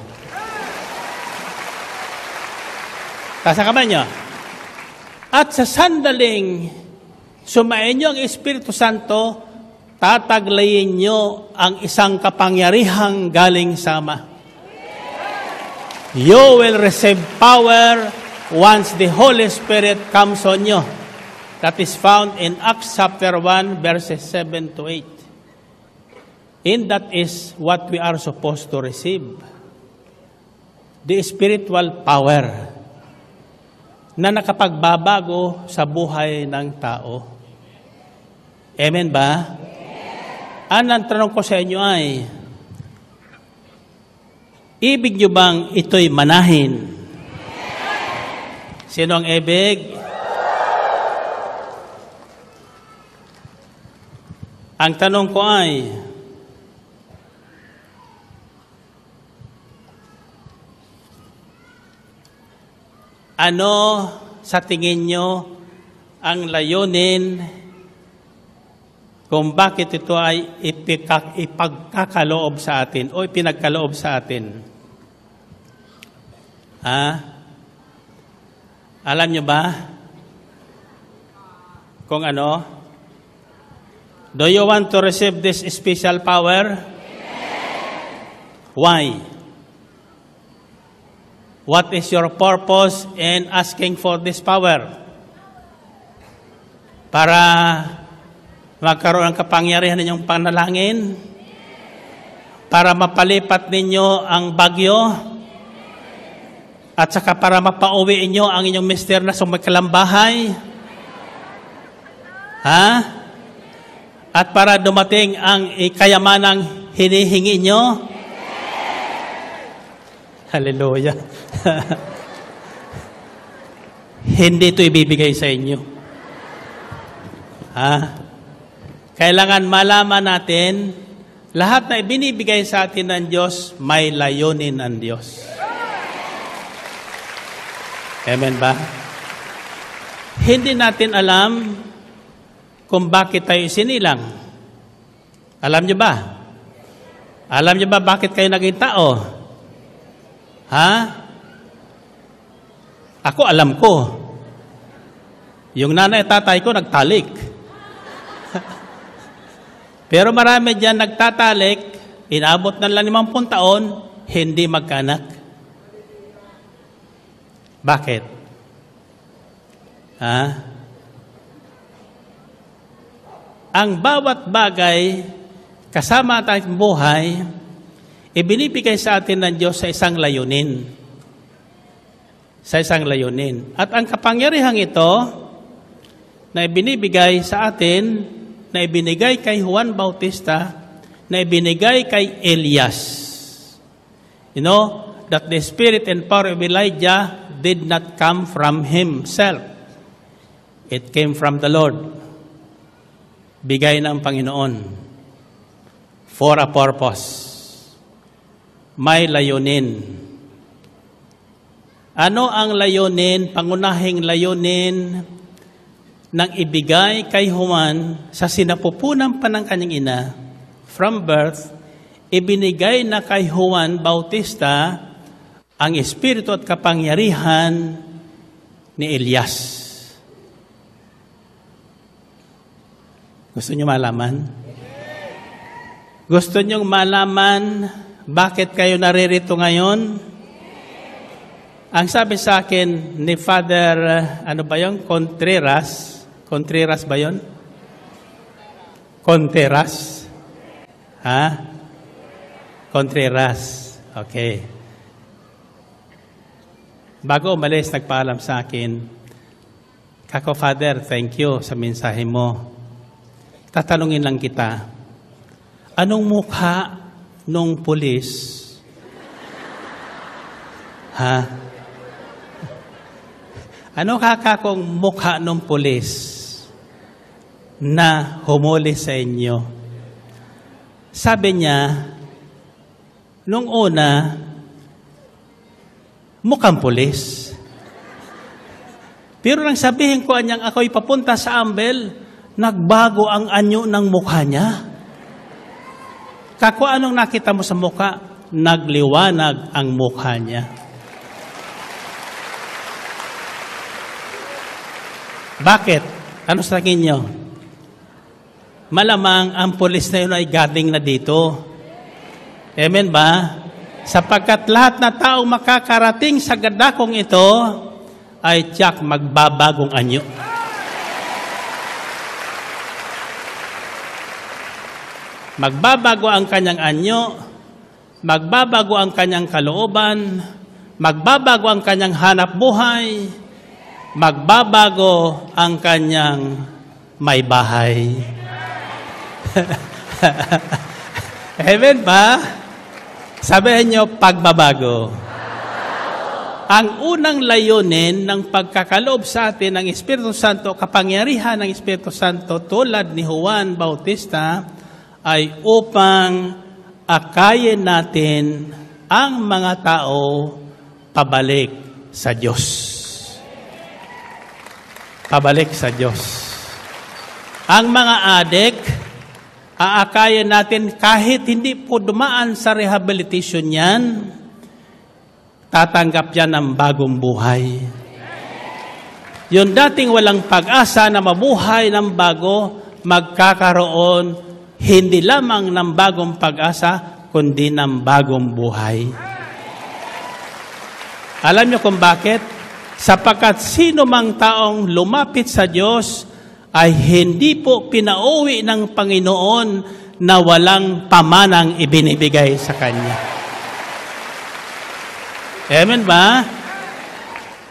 Tasa kamay nyo. At sa sandaling sumain nyo ang Espiritu Santo, tataglayin nyo ang isang kapangyarihang galing sa Ama. You will receive power once the Holy Spirit comes on you. That is found in Acts chapter 1, verses 7 to 8. And that is what we are supposed to receive. The spiritual power na nakapagbabago sa buhay ng tao. Amen ba? Ang tanong ko sa inyo ay, ibig nyo bang ito'y manahin? Sino ang ibig? Ang tanong ko ay, ano sa tingin nyo ang layunin kung bakit ito ay ipagkakaloob sa atin o ipinagkaloob sa atin? Alam nyo ba kung ano? Do you want to receive this special power? Why? What is your purpose in asking for this power? Para magkaroon ng kapangyarihan ninyong panalangin? Para mapalipat ninyo ang bagyo? At saka para mapauwi inyo ang inyong mister na sumikalambahay? At para dumating ang kayamanang hinihingi nyo? Hallelujah. Hindi ito ibibigay sa inyo. Kailangan malaman natin, lahat na ibinibigay sa atin ng Diyos, may layunin ng Diyos. Amen ba? Hindi natin alam kung bakit tayo sinilang. Alam niyo ba? Alam niyo ba bakit kayo naging tao? Ako alam ko. Yung nanay at tatay ko nagtalik. Pero marami dyan nagtatalik, inabot na lang 50 taon, hindi magkanak. Bakit? Ang bawat bagay kasama ang ating buhay, ibinibigay sa atin ng Diyos sa isang layunin. Sa isang layunin. At ang kapangyarihang ito, na ibinibigay sa atin, na ibinigay kay Juan Bautista, na ibinigay kay Elias. You know, that the spirit and power of Elijah did not come from himself. It came from the Lord. Bigay ng Panginoon. For a purpose. May layunin. Ano ang layunin, pangunahing layunin ng ibigay kay Juan sa sinapupunan pa ng kanyang ina? From birth, ibinigay na kay Juan Bautista ang espiritu at kapangyarihan ni Elias. Gusto niyo malaman? Gusto niyo malaman bakit kayo naririto ngayon? Ang sabi sa akin ni Father, Contreras? Contreras ba yun? Contreras? Contreras. Okay. Bago umalis, nagpaalam sa akin, Kako Father, thank you sa mensahe mo. Tatanungin lang kita, anong mukha nung pulis? Ano kakakong mukha nung pulis na humuli sa inyo? Sabi niya, nung una, mukhang pulis. Pero nang sabihin ko anyang ako'y papunta sa Ambel, nagbago ang anyo ng mukha niya. Kako, anong nakita mo sa mukha? Nagliwanag ang mukha niya. Bakit? Ano sa tingin niyo? Malamang ang pulis na yun ay galing na dito. Amen ba? Sapagkat lahat na taong makakarating sa gadakong ito ay tiyak magbabagong anyo. Magbabago ang kanyang anyo, magbabago ang kanyang kalooban, magbabago ang kanyang hanap buhay, magbabago ang kanyang may bahay. Amen ba? Sabihin nyo, pagbabago. Ang unang layunin ng pagkakaloob sa atin ng Espiritu Santo, kapangyarihan ng Espiritu Santo tulad ni Juan Bautista, ay upang akayin natin ang mga tao pabalik sa Diyos. Pabalik sa Diyos. Ang mga adik, aakayin natin kahit hindi po dumaan sa rehabilitation yan, tatanggap yan ng bagong buhay. Yung dating walang pag-asa na mabuhay ng bago, magkakaroon hindi lamang ng bagong pag-asa, kundi ng bagong buhay. Alam niyo kung bakit? Sapagkat sino mang taong lumapit sa Diyos ay hindi po pinauwi ng Panginoon na walang pamanang ibinibigay sa Kanya. Amen ba?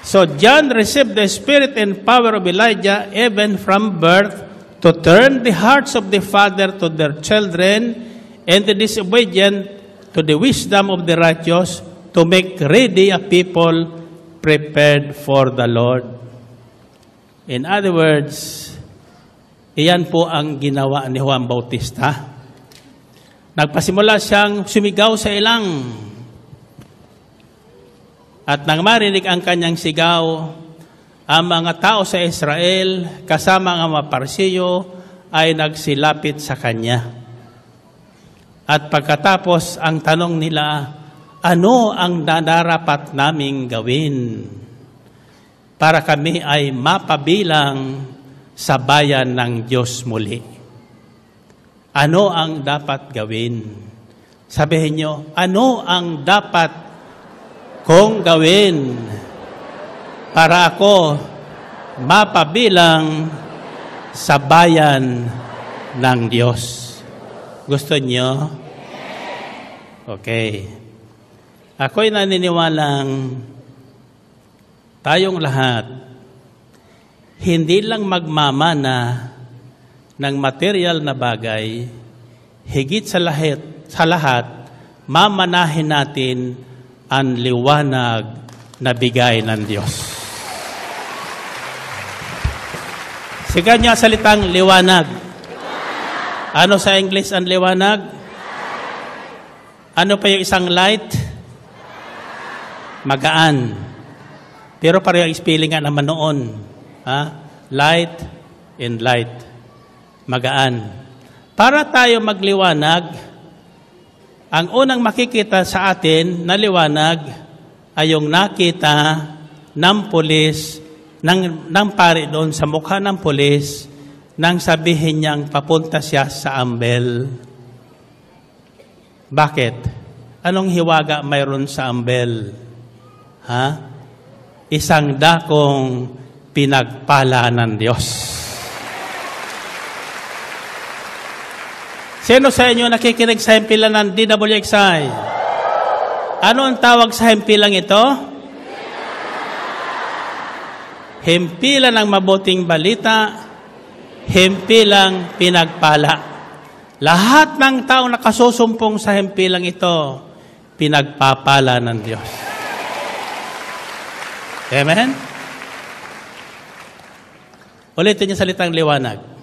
So John received the spirit and power of Elijah even from birth, to turn the hearts of the father to their children, and the disobedient to the wisdom of the righteous, to make ready a people prepared for the Lord. In other words, iyan po ang ginawa ni Juan Bautista. Nagpasimula siyang sumigaw sa ilang, at nang marinig ang kanyang sigaw, ang mga tao sa Israel, kasama ang mga Parsiyo, ay nagsilapit sa Kanya. At pagkatapos, ang tanong nila, ano ang nararapat naming gawin para kami ay mapabilang sa bayan ng Diyos muli? Ano ang dapat gawin? Sabihin nyo, ano ang dapat kong gawin para ako mapabilang sa bayan ng Diyos? Gusto niyo? Okay. Ako'y naniniwalang tayong lahat hindi lang magmamana ng material na bagay, higit sa lahat, mamanahin natin ang liwanag na bigay ng Diyos. Sigaw niya salitang liwanag. Ano sa English ang liwanag? Ano pa yung isang light? Magaan. Pero pareho ang spelling nga naman noon. Light and light. Magaan. Para tayo magliwanag, ang unang makikita sa atin na liwanag ay yung nakita ng pulis, ng pari doon sa mukha ng pulis, nang sabihin niyang papunta siya sa Ambel. Bakit? Anong hiwaga mayroon sa Ambel? Isang dakong pinagpala ng Diyos. Sino sa inyo nakikinig sa himpilan ng DWXI? Ano ang tawag sa himpilang ito? Himpilan ng mabuting balita, himpilang pinagpala. Lahat ng taong nakasusumpong sa himpilang ito, pinagpapala ng Diyos. Amen? Ulitin niyo salitang liwanag.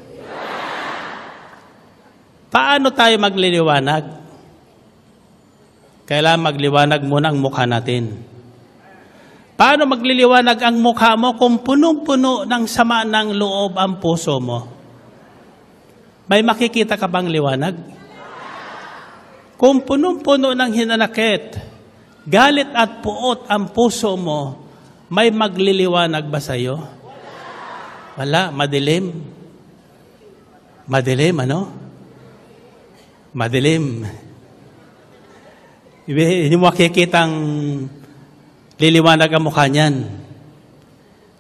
Paano tayo magliliwanag? Kailangan magliwanag muna ang mukha natin. Paano magliliwanag ang mukha mo kung punong-puno ng sama ng loob ang puso mo? May makikita ka bang liwanag? Kung punong-puno ng hinanakit, galit at puot ang puso mo, may magliliwanag ba sa iyo? Wala, madilim. Madilim, ano? Madilim. Hindi mo makikitang liliwanag ang mukha niyan.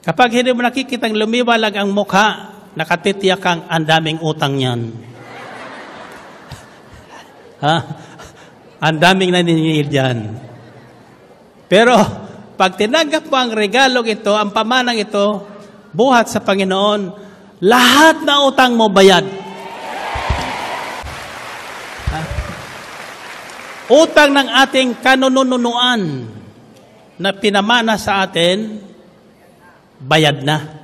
Kapag hindi mo nakikitang lumiwalag ang mukha, nakatitiyak kang ang daming utang niyan. Ha? Ang daming naniningil dyan. Pero, pag tinanggap mo ang regalong ito, ang pamanang ito, buhat sa Panginoon, lahat na utang mo bayad. Ha? Utang ng ating kanununuan na pinamana sa atin, bayad na.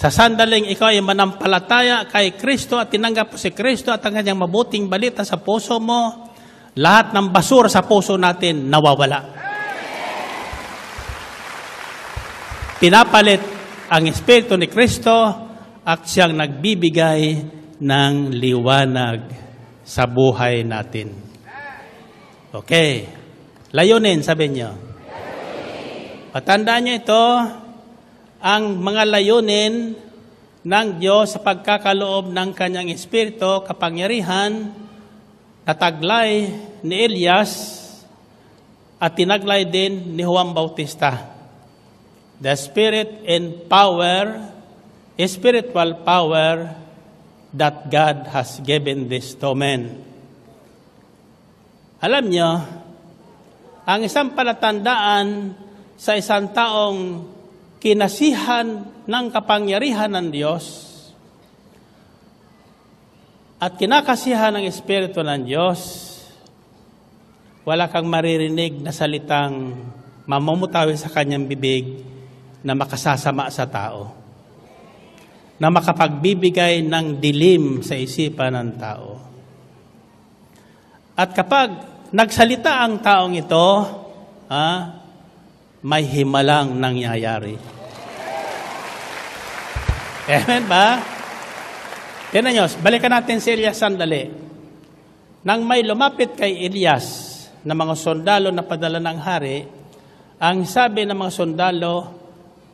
Sa sandaling ikaw ay manampalataya kay Kristo at tinanggap mo si Kristo at ang kanyang mabuting balita sa puso mo, lahat ng basura sa puso natin nawawala. Pinapalit ang Espiritu ni Kristo at siyang nagbibigay ng liwanag sa buhay natin. Okay. Layunin, sabi niyo. Patandaan niyo ito, ang mga layunin ng Diyos sa pagkakaloob ng kanyang Espiritu, kapangyarihan, nataglay ni Elias at tinaglay din ni Juan Bautista. The Spirit and power, spiritual power that God has given this to men. Alam nyo, ang isang palatandaan sa isang taong kinasihan ng kapangyarihan ng Diyos at kinakasihan ng Espiritu ng Diyos, wala kang maririnig na salitang mamumutawi sa kanyang bibig na makasasama sa tao, na makapagbibigay ng dilim sa isipan ng tao. At kapag nagsalita ang taong ito, may himalang nangyayari. Amen ba? Tignan nyo, balikan natin si Elias sandali. Nang may lumapit kay Elias na mga sundalo na padala ng hari, ang sabi ng mga sundalo,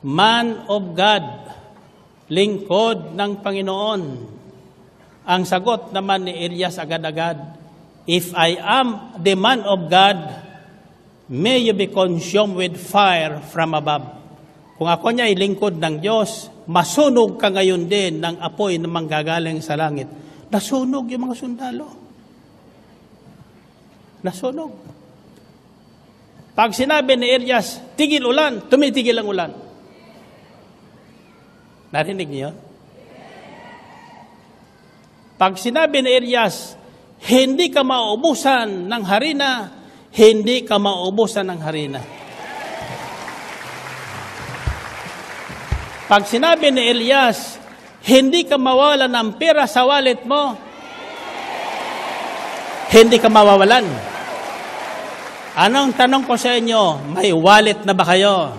Man of God, lingkod ng Panginoon. Ang sagot naman ni Elias agad-agad, If I am the man of God, may you be consumed with fire from above. Kung ako niya ay lingkod ng Diyos, masunog ka ngayon din ng apoy na manggagaling sa langit. Nasunog yung mga sundalo. Nasunog. Pag sinabi ni Elias, tigil ulan, tumitigil ang ulan. Narinig niyo? Pag sinabi ni Elias, hindi ka mauubusan ng harina, hindi ka mauubusan ng harina. Pag sinabi ni Elias, hindi ka mawawalan ng pera sa wallet mo, hindi ka mawawalan. Anong tanong ko sa inyo, may wallet na ba kayo?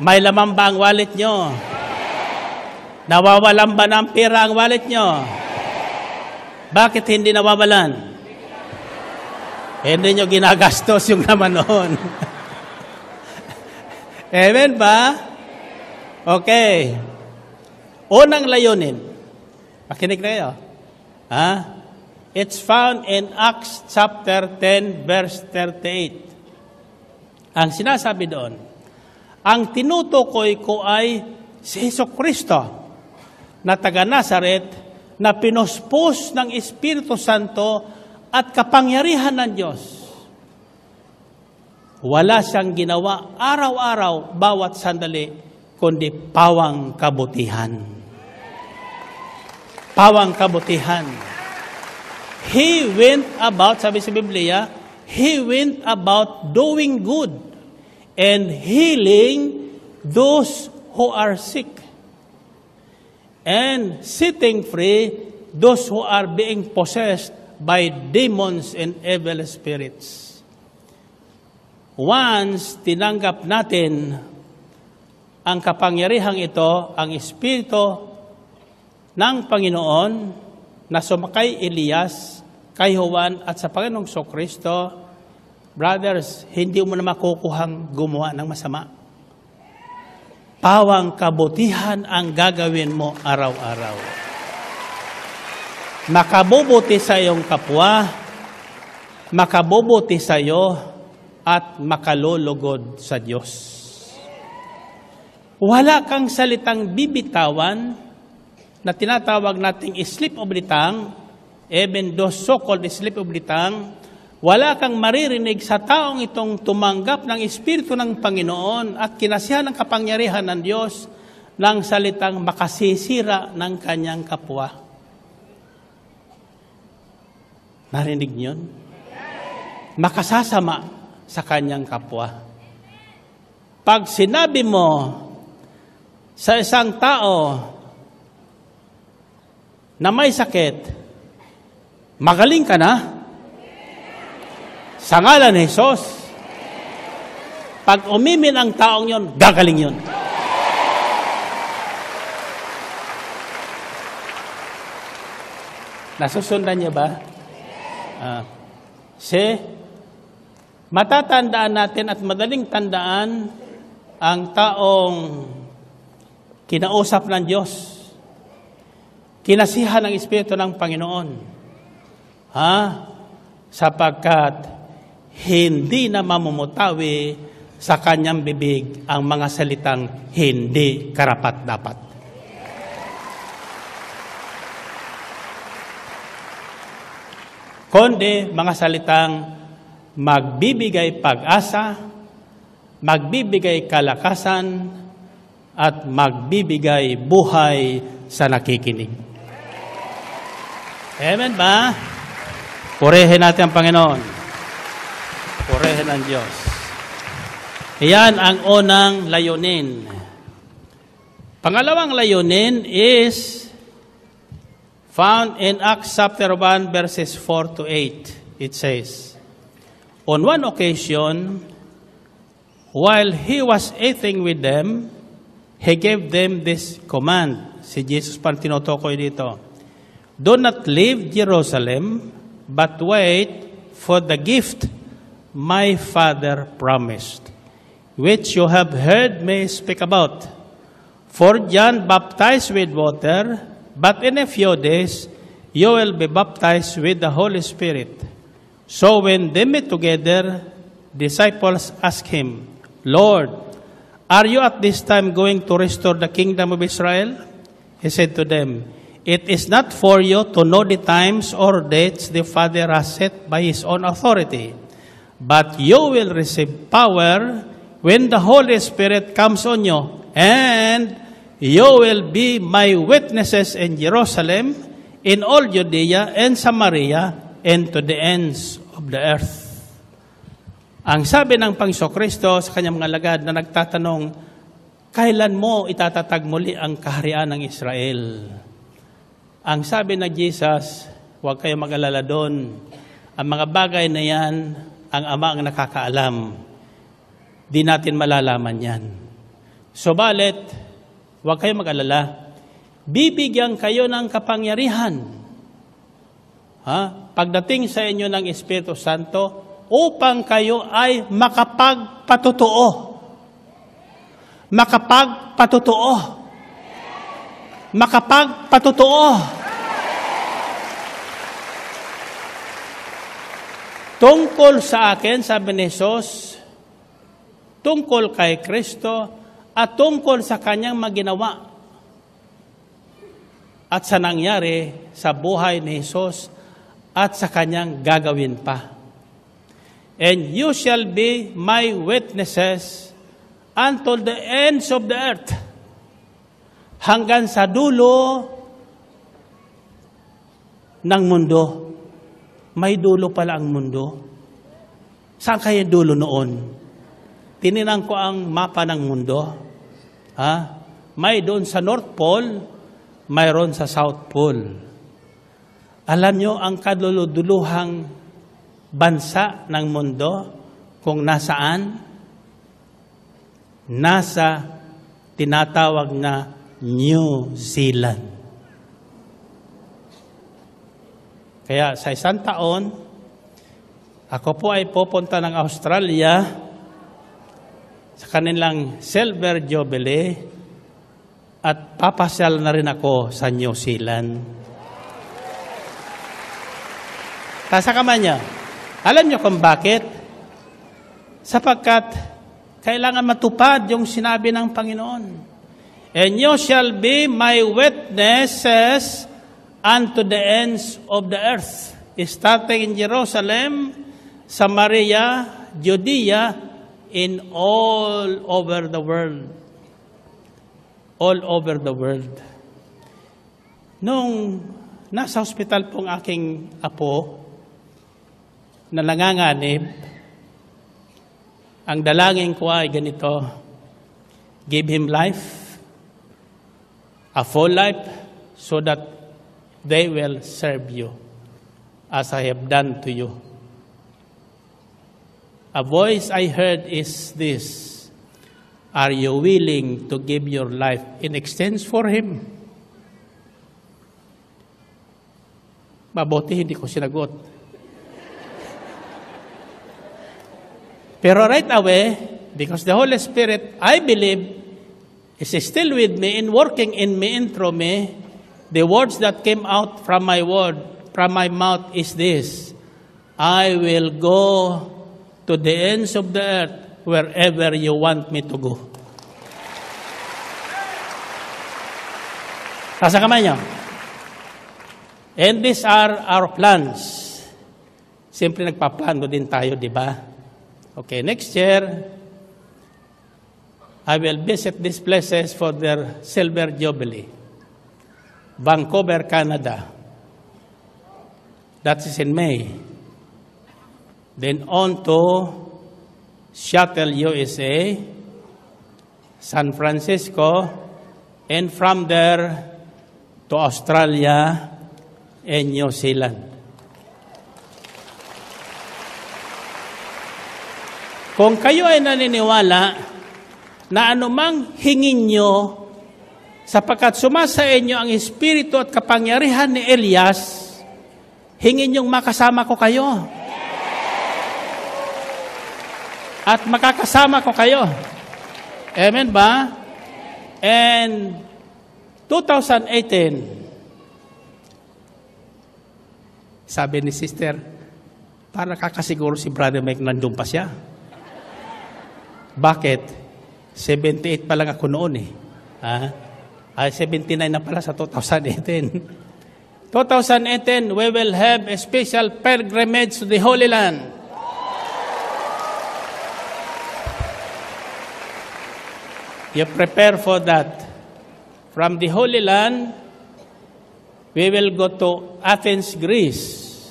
May laman ba ang wallet nyo? Nawawalan ba ng pera ang wallet nyo? Bakit hindi nawawalan? Hindi nyo ginagastos yung naman noon. Amen ba? Okay. Unang layunin. Makinig na kayo. It's found in Acts chapter 10 verse 38. Ang sinasabi doon, ang tinutukoy ko ay si Jesucristo na taga Nazaret na pinuspos ng Espiritu Santo at kapangyarihan ng Diyos. Wala siyang ginawa araw-araw bawat sandali, kundi pawang kabutihan. Pawang kabutihan. He went about, sabi sa Biblia, He went about doing good and healing those who are sick and setting free those who are being possessed by demons and evil spirits. Once tinanggap natin ang kapangyarihang ito, ang Espiritu ng Panginoon na sumakay Elias kay Juan at sa Panginoong Kristo, brothers, hindi mo na makukuhang gumawa ng masama. Pawang kabutihan ang gagawin mo araw-araw. Makabubuti sa iyong kapwa, makabubuti sa iyo, at makalulugod sa Diyos. Wala kang salitang bibitawan na tinatawag nating slip of the tongue, even those so-called slip of the tongue. Wala kang maririnig sa taong itong tumanggap ng Espiritu ng Panginoon at kinasihan ng kapangyarihan ng Diyos ng salitang makasisira ng kanyang kapwa. Narinig niyon? Makasasama sa kanyang kapwa. Pag sinabi mo sa isang tao na may sakit, magaling ka na? Sa ngalan ni Jesus. Pag umimin ang taong yon, gagaling yon. Nasusundan niyo ba? Matatandaan natin at madaling tandaan ang taong kinausap ng Diyos. Kinasihan ng Espiritu ng Panginoon. Sapagkat hindi na mamumutawi sa kanyang bibig ang mga salitang hindi karapat-dapat. Kundi mga salitang magbibigay pag-asa, magbibigay kalakasan, at magbibigay buhay sa nakikinig. Amen ba? Purihin natin ang Panginoon. Purihin ang Diyos. Iyan ang unang layunin. Pangalawang layunin is found in Acts chapter 1 verses 4 to 8. It says, on one occasion, while he was eating with them, he gave them this command. Si Jesus pa tinutukoy dito. Do not leave Jerusalem, but wait for the gift my Father promised, which you have heard me speak about. For John baptized with water, but in a few days you will be baptized with the Holy Spirit. So when they met together, disciples asked him, Lord, are you at this time going to restore the kingdom of Israel? He said to them, it is not for you to know the times or dates the Father has set by His own authority, but you will receive power when the Holy Spirit comes on you, and you will be my witnesses in Jerusalem, in all Judea and Samaria, and to the ends of the earth. Ang sabi ng Panginoong Kristo sa kanyang mga alagad na nagtatanong, kailan mo itatatag muli ang kaharian ng Israel? Ang sabi ng Jesus, huwag kayo mag-alala doon. Ang mga bagay na yan, ang Ama ang nakakaalam. Di natin malalaman yan. Subalit, huwag kayo mag-alala. Bibigyan kayo ng kapangyarihan. Pagdating sa inyo ng Espiritu Santo, upang kayo ay makapagpatotoo. Makapagpatotoo. Makapagpatotoo. Tungkol sa akin, sabi ni Jesus, tungkol kay Kristo, at tungkol sa kanyang maginawa at sa nangyari sa buhay ni Jesus at sa kanyang gagawin pa. And you shall be my witnesses until the ends of the earth. Hanggang sa dulo ng mundo. May dulo pala ang mundo. Saan kaya dulo noon? Tininan ko ang mapa ng mundo. May doon sa North Pole, mayroon sa South Pole. Alam nyo ang kaduluduluhang bansa ng mundo kung nasaan? Nasa tinatawag na New Zealand. Kaya sa isang taon, ako po ay pupunta ng Australia sa kanilang Silver Jubilee at papasyal na rin ako sa New Zealand. Kasama niyo. Alam niyo kung bakit? Sapagkat kailangan matupad yung sinabi ng Panginoon. And you shall be my witnesses unto the ends of the earth. Starting in Jerusalem, Samaria, Judea, in all over the world. All over the world. Nung nasa hospital pong aking apo, na nanganganib, ang dalangin ko ay ganito, give him life, a full life, so that they will serve you as I have done to you. A voice I heard is this, are you willing to give your life in exchange for him? Mabuti hindi ko sinagot. Pero right away, because the Holy Spirit, I believe, is still with me and working in me and through me, the words that came out from my mouth is this, I will go to the ends of the earth wherever you want me to go. Nasa kamay niyo. And these are our plans. Siyempre nagpaplano din tayo, di ba? Okay, next year, I will visit these places for their Silver Jubilee. Vancouver, Canada. That is in May. Then on to Seattle, USA, San Francisco, and from there to Australia and New Zealand. Kung kayo ay naniniwala na anumang hingin nyo sapagkat sumasa inyo ang espiritu at kapangyarihan ni Elias, hingin nyong makasama ko kayo. At makakasama ko kayo. Amen ba? And 2018, sabi ni sister, para kakasiguro si Brother Mike nandun pa siya. Bakit? 78 pa lang ako noon eh. Ay 79 na pala sa 2018. 2018, we will have a special pilgrimage to the Holy Land. You prepare for that. From the Holy Land, we will go to Athens, Greece,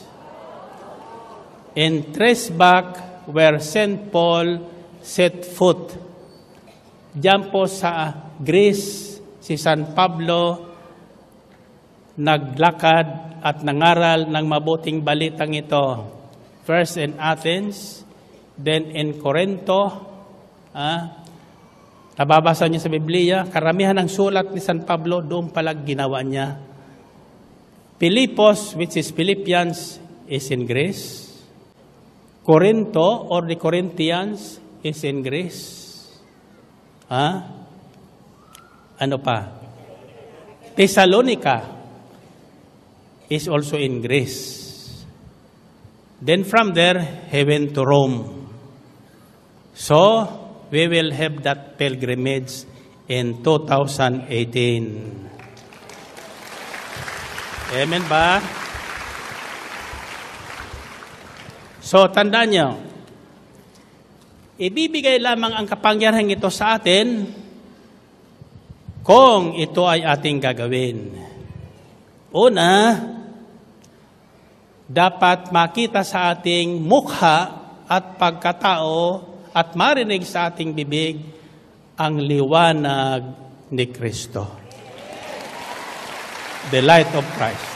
and trace back where St. Paul set foot. Diyan po sa Greece, si San Pablo naglakad at nangaral ng mabuting balitang ito. First in Athens, then in Corinto. Nababasa niyo sa Biblia, karamihan ng sulat ni San Pablo, doon palang ginawa niya. Philippos, which is Philippians, is in Greece. Corinto, or the Corinthians, is in Greece. Ano pa? Thessalonica is also in Greece. Then from there, he went to Rome. So, we will have that pilgrimage in 2018. Amen ba? So, tandaan niyo, ibibigay lamang ang kapangyarihan ito sa atin kung ito ay ating gagawin. Una, dapat makita sa ating mukha at pagkatao at marinig sa ating bibig ang liwanag ni Kristo. The light of Christ.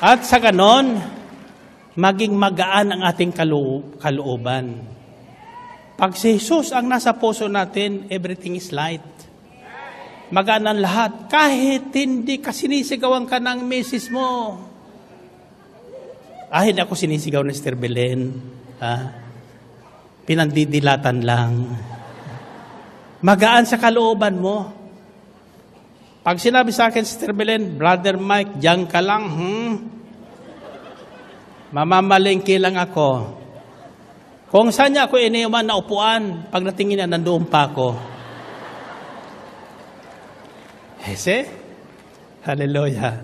At sa ganon, maging magaan ang ating kalooban. Pag si Jesus ang nasa puso natin, everything is light. Magaan ang lahat. Kahit hindi ka sinisigawan ka ng misis mo. Hindi ako sinisigaw ni Sister Belen. Pinandidilatan lang. Magaan sa kalooban mo. Pag sinabi sa akin, Sister Belen, Brother Mike, diyan ka lang, mamamalingki lang ako. Kung saan niya ako iniwan na upuan, pag natingin niya, nandoon pa ako. See? Hallelujah.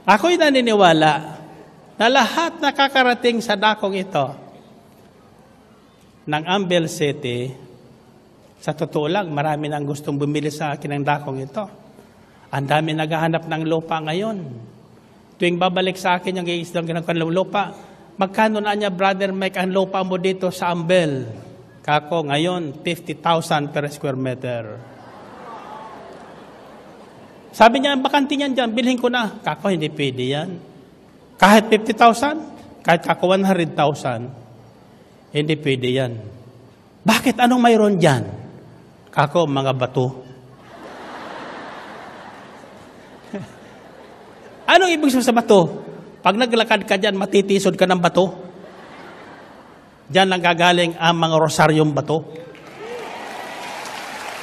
Ako'y naniniwala na lahat nakakarating sa dakong ito ng Ambel City, sa totoo lang, marami nang gustong bumili sa akin ng dakong ito. Ang dami naghahanap ng lupa ngayon. Tuwing babalik sa akin yung iisdang kanilang lupa, magkano na niya, Brother Mike, ang lupa mo dito sa Ambel? Kako, ngayon, 50,000 per square meter. Sabi niya, bakante niyan dyan, bilhin ko na. Kako, hindi pwede yan. Kahit 50,000, kahit kako 100,000, hindi pwede yan. Bakit? Anong mayroon dyan? Kako, mga bato. Anong ibig sabihin sa bato? Pag naglakad ka dyan, matitisod ka ng bato. Diyan lang gagaling ang mga rosaryong bato.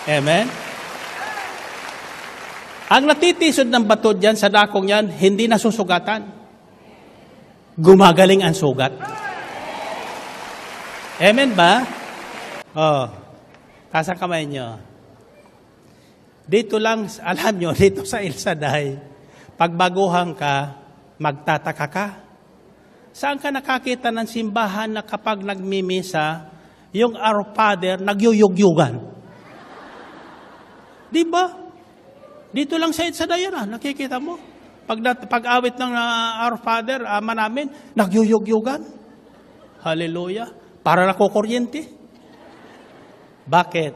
Amen? Ang natitisod ng bato dyan sa dakong yan, hindi nasusugatan. Gumagaling ang sugat. Amen ba? Taas ang kamay nyo. Dito lang, alam nyo, dito sa El Shaddai, pagbaguhan ka, magtataka ka. Saan ka nakakita ng simbahan na kapag nagmimisa, yung Our Father, nagyuyugyugan? Di ba? Dito lang sa El Shaddai yan, nakikita mo. Pag-awit ng Our Father, ama namin, nagyuyugyugan. Hallelujah. Para na kukuryente. Bakit?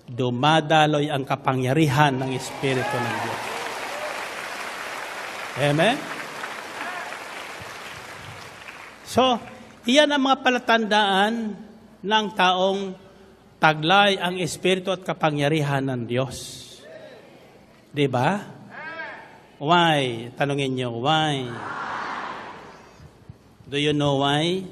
Dumadaloy ang kapangyarihan ng Espiritu ng Diyos. Amen? So, iyan ang mga palatandaan ng taong taglay ang Espiritu at kapangyarihan ng Diyos. Diba? Why? Tanungin niyo, why? Do you know why?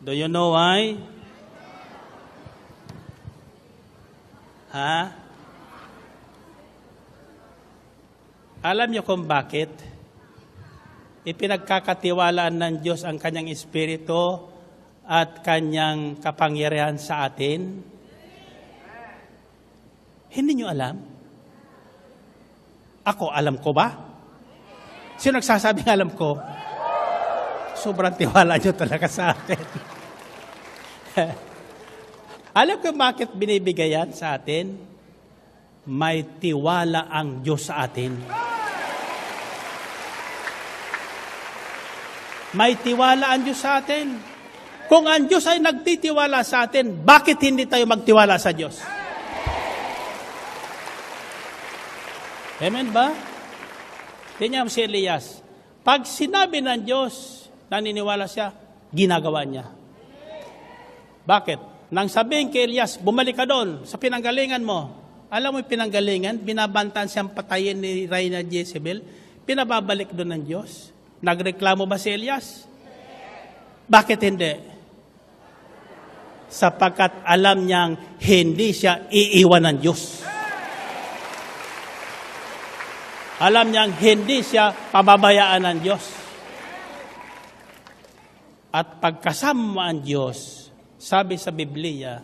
Do you know why? Alam niyo kung bakit? Ipinagkakatiwalaan ng Diyos ang kanyang Espiritu at kanyang kapangyarihan sa atin? Hindi niyo alam? Ako, alam ko ba? Sino nagsasabing alam ko? Sobrang tiwala niyo talaga sa akin. Alam ko bakit binibigay yan sa atin? May tiwala ang Diyos sa atin. May tiwala ang Diyos sa atin. Kung ang Diyos ay nagtitiwala sa atin, bakit hindi tayo magtiwala sa Diyos? Amen ba? Tingnan mo si Elias. Pag sinabi ng Diyos, naniniwala siya, ginagawa niya. Bakit? Nang sabihin kay Elias, bumalik ka doon sa pinanggalingan mo. Alam mo yung pinanggalingan, binabantaan siyang patayin ni Reyna Jezebel, pinababalik doon ng Diyos. Nagreklamo ba si Elias? Bakit hindi? Sapagkat alam niyang hindi siya iiwan ng Diyos. Alam niyang hindi siya pababayaan ng Diyos. At pagkasama ang Diyos, sabi sa Biblia,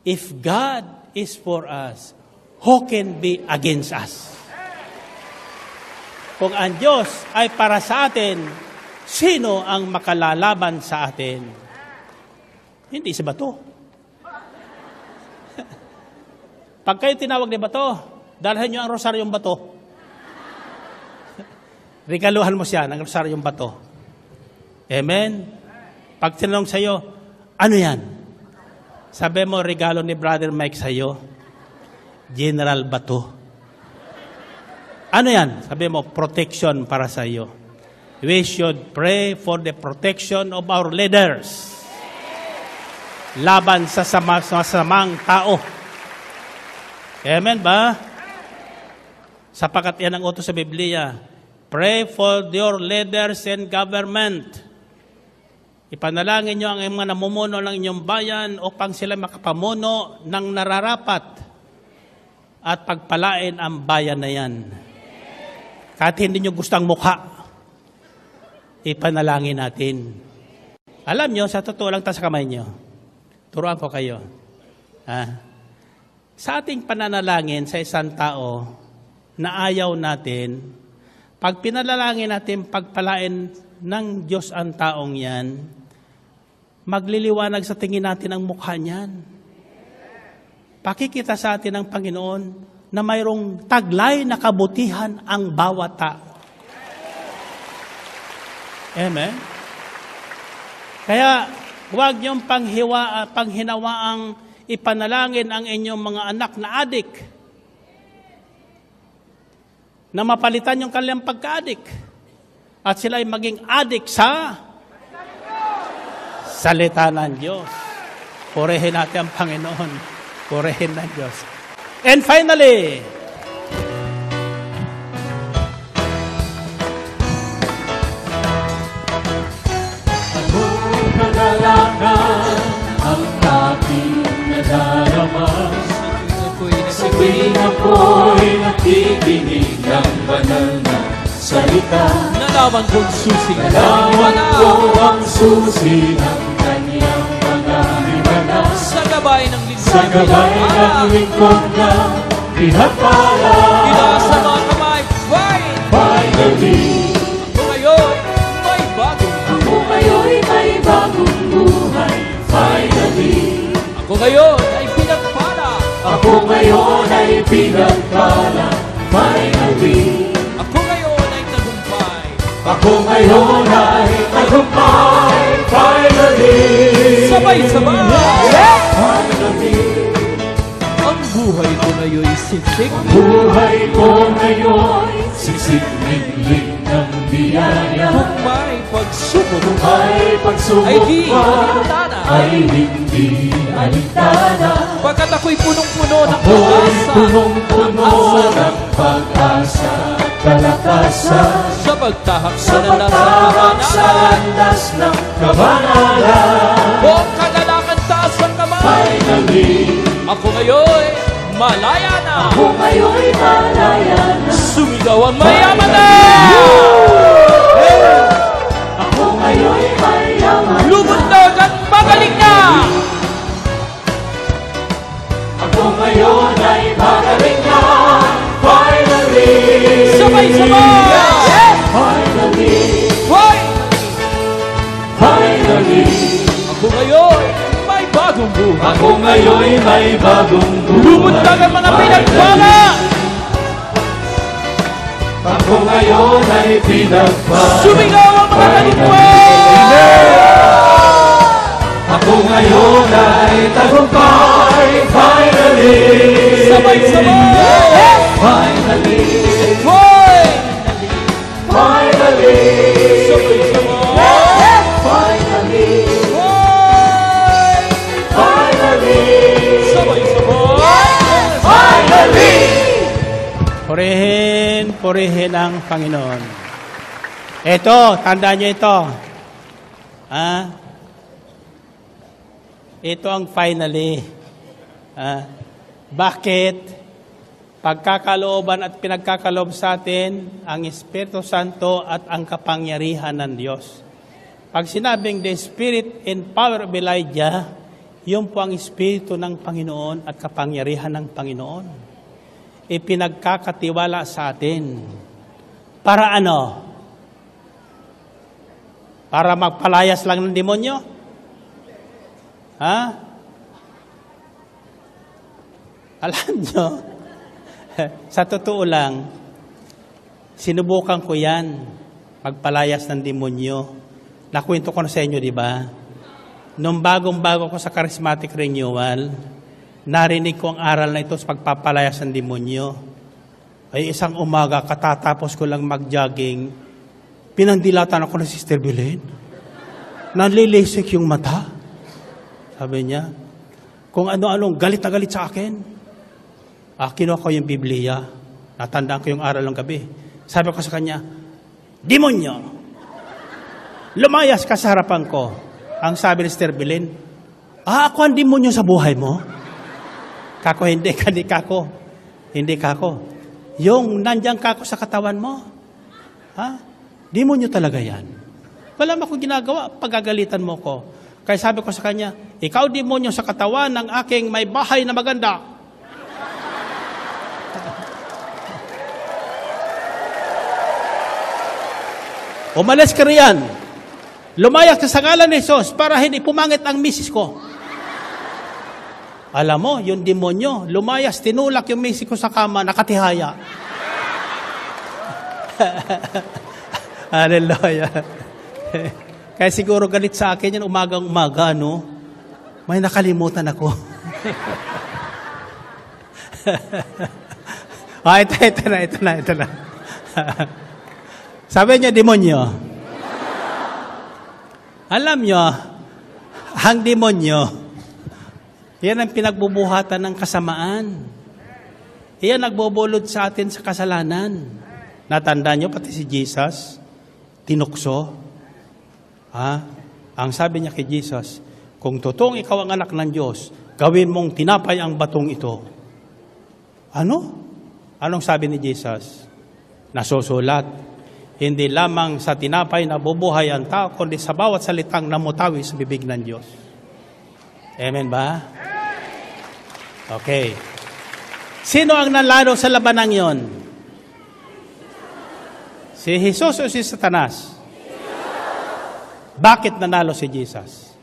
if God is for us, who can be against us? Kung ang Diyos ay para sa atin, sino ang makalalaban sa atin? Hindi si bato. Pag kayo tinawag ni bato, dalhin nyo ang rosaryong bato. Regaluhan mo siya ng rosaryong bato. Amen? Pag tinanong sa iyo, ano yan? Sabi mo, regalo ni Brother Mike sa iyo, General Bato. Ano yan? Sabi mo, protection para sa iyo. We should pray for the protection of our leaders. Laban sa masamang tao. Amen ba? Sapagkat yan ang utos sa Biblia. Pray for your leaders and government. Ipanalangin nyo ang mga namumuno ng inyong bayan upang sila makapamuno ng nararapat at pagpalain ang bayan na yan. Kahit hindi nyo gustang mukha, ipanalangin natin. Alam nyo, sa totoo lang sa kamay nyo. Turuan ko kayo. Sa ating pananalangin sa isang tao na ayaw natin, pag pinalangin natin pagpalain ng Diyos ang taong yan, magliliwanag sa tingin natin ang mukha niyan. Pakikita sa atin ng Panginoon na mayroong taglay na kabutihan ang bawat tao. Amen? Kaya huwag niyong panghinawaang ipanalangin ang inyong mga anak na adik na mapalitan yung kanilang pagka-adik at sila ay maging adik sa salita ng Diyos. Purihin natin ang Panginoon. Purihin ng Diyos. And finally, Anong kagalangan ang ating nadarama? Sa tuwing ako'y nakikinig ng banal na salita, Nalaman kong susi ng nalaman ko ang susi ng kanyang mga himala. Sa gabay ng lingkod Sa gabay ng lingkod na ihapala. Itaas ang mga kamay. Wait! Finally, Ako ngayon may bagong buhay. Finally, Ako ngayon ay pinagpala. ako ngayon ay pinagpala. Finally, Ako ngayon ay tagumpay. ako ngayon ay tagumpay. Finally, Sabay-sabay! finally, Ang buhay ko ngayon ay siksik. buhay ko ngayon siksik-liglig ng biyaya. Kung may pagsubok Ay pagsubok ay di pa, alintana. ay hindi alintana. Pagkat ako'y punong-puno ng Ako'y pag-asa. punong-puno ng pag-asa, kalakasan, Sa pagtahak sa sa landas ng pagtahak sa kabanalan. landas ng kabanalan. Buong kagalakan taas ang kamay. Finally, Ako ngayon malaya na. ako ngayon'y malaya na. Sumigaw ang mayaman na. Ako ngayon'y mayaman na. Lumundag at magaling na. Ako ngayon ay magaling na. Finally, Sabay-sabay! finally, Hoy! finally, Ako ngayon may bagong buhay. ako ngayon'y may bagong buhay. Lumundag ang mga pinagpala. Ako ngayon ay pinagpala. Sumigaw ang mga tagumpay. Ako ngayon ay tagumpay. Finally, Sabay-sabay! finally, Hoy! finally, Sabay-sabay! finally, Hoy! finally, Sabay-sabay! finally. purihin ang Panginoon. Ito, tandaan nyo ito. Ito ang finally. Bakit? Pagkakalooban at pinagkakaloob sa atin ang Espiritu Santo at ang kapangyarihan ng Diyos. Pag sinabing the Spirit and power of Elijah, yun po ang Espiritu ng Panginoon at kapangyarihan ng Panginoon. Ipinagkakatiwala sa atin. Para ano? Para magpalayas lang ng demonyo? Alam nyo, sa totoo lang, sinubukan ko yan, magpalayas ng demonyo. Nakwento ko na sa inyo, di ba? Nung bagong-bago ko sa charismatic renewal, narinig ko ang aral na ito sa pagpapalayas ng demonyo. Ay isang umaga, katatapos ko lang mag-jogging, pinandilatan ako ng Sister Belen. Nanlilisik yung mata. Sabi niya, kung ano-anong galit na galit sa akin. Kinuha ko yung Biblia. Natandaan ko yung aral ng gabi. Sabi ko sa kanya, demonyo, lumayas ka sa harapan ko. Ang sabi ni Sister Belen, ako ang demonyo sa buhay mo? Kako, hindi kako. Hindi kako. Yung nandiyan kako sa katawan mo, demonyo talaga yan. Wala mo akong ginagawa, pagagalitan mo ko. Kaya sabi ko sa kanya, ikaw demonyo sa katawan ng aking may bahay na maganda. Umalis ka riyan. Lumayas ka sa ngalan ni Jesus para hindi pumangit ang misis ko. Alam mo, yung demonyo, lumayas, tinulak yung misis ko sa kama, nakatihaya. Hallelujah. Kaya siguro galit sa akin yan umagang-umaga, no? May nakalimutan ako. Ito na. Sabi niya, demonyo. Alam niyo, ang demonyo, yan ang pinagbubuhatan ng kasamaan. Yan nagbubulod sa atin sa kasalanan. Natandaan niyo, pati si Jesus, tinukso. Ang sabi niya kay Jesus, kung totoong ikaw ang anak ng Diyos, gawin mong tinapay ang batong ito. Ano? Anong sabi ni Jesus? Nasusulat, hindi lamang sa tinapay na bubuhay ang tao, kundi sa bawat salitang namutawi sa bibig ng Diyos. Amen ba? Okay. Sino ang nanalo sa labanang yon? Si Jesus o si Satanas? Bakit nanalo si Jesus?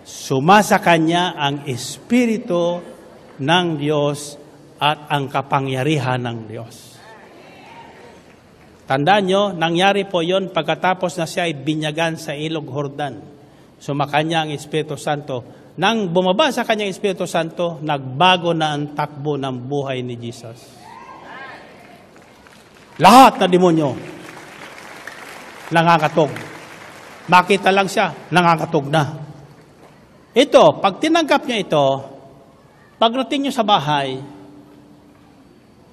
Sumasa kanya ang Espiritu ng Diyos at ang kapangyarihan ng Diyos. Tandaan nyo, nangyari po yon pagkatapos na siya ay binyagan sa ilog Jordan. Sumakanya ang Espiritu Santo. Nang bumaba sa kanyang Espiritu Santo, nagbago na ang takbo ng buhay ni Jesus. Lahat na demonyo, nangakatog. Makita lang siya, nangakatog na. Ito, pag tinanggap niya ito, pagdating niyo sa bahay,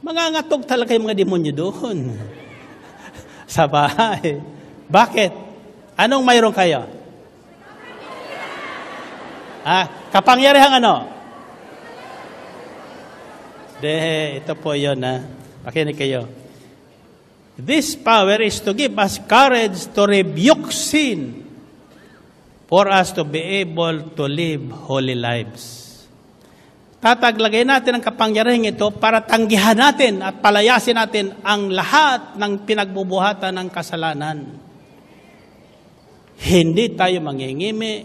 mangangatog talaga yung mga demonyo doon. Sa bahay. Bakit? Anong mayroon kayo? Kapangyarihang ano? Ito po yun, Pakinig kayo. This power is to give us courage to rebuke sin for us to be able to live holy lives. Tataglagay natin ang kapangyarihan ito para tanggihan natin at palayasin natin ang lahat ng pinagbubuhatan ng kasalanan. Hindi tayo mangingimi,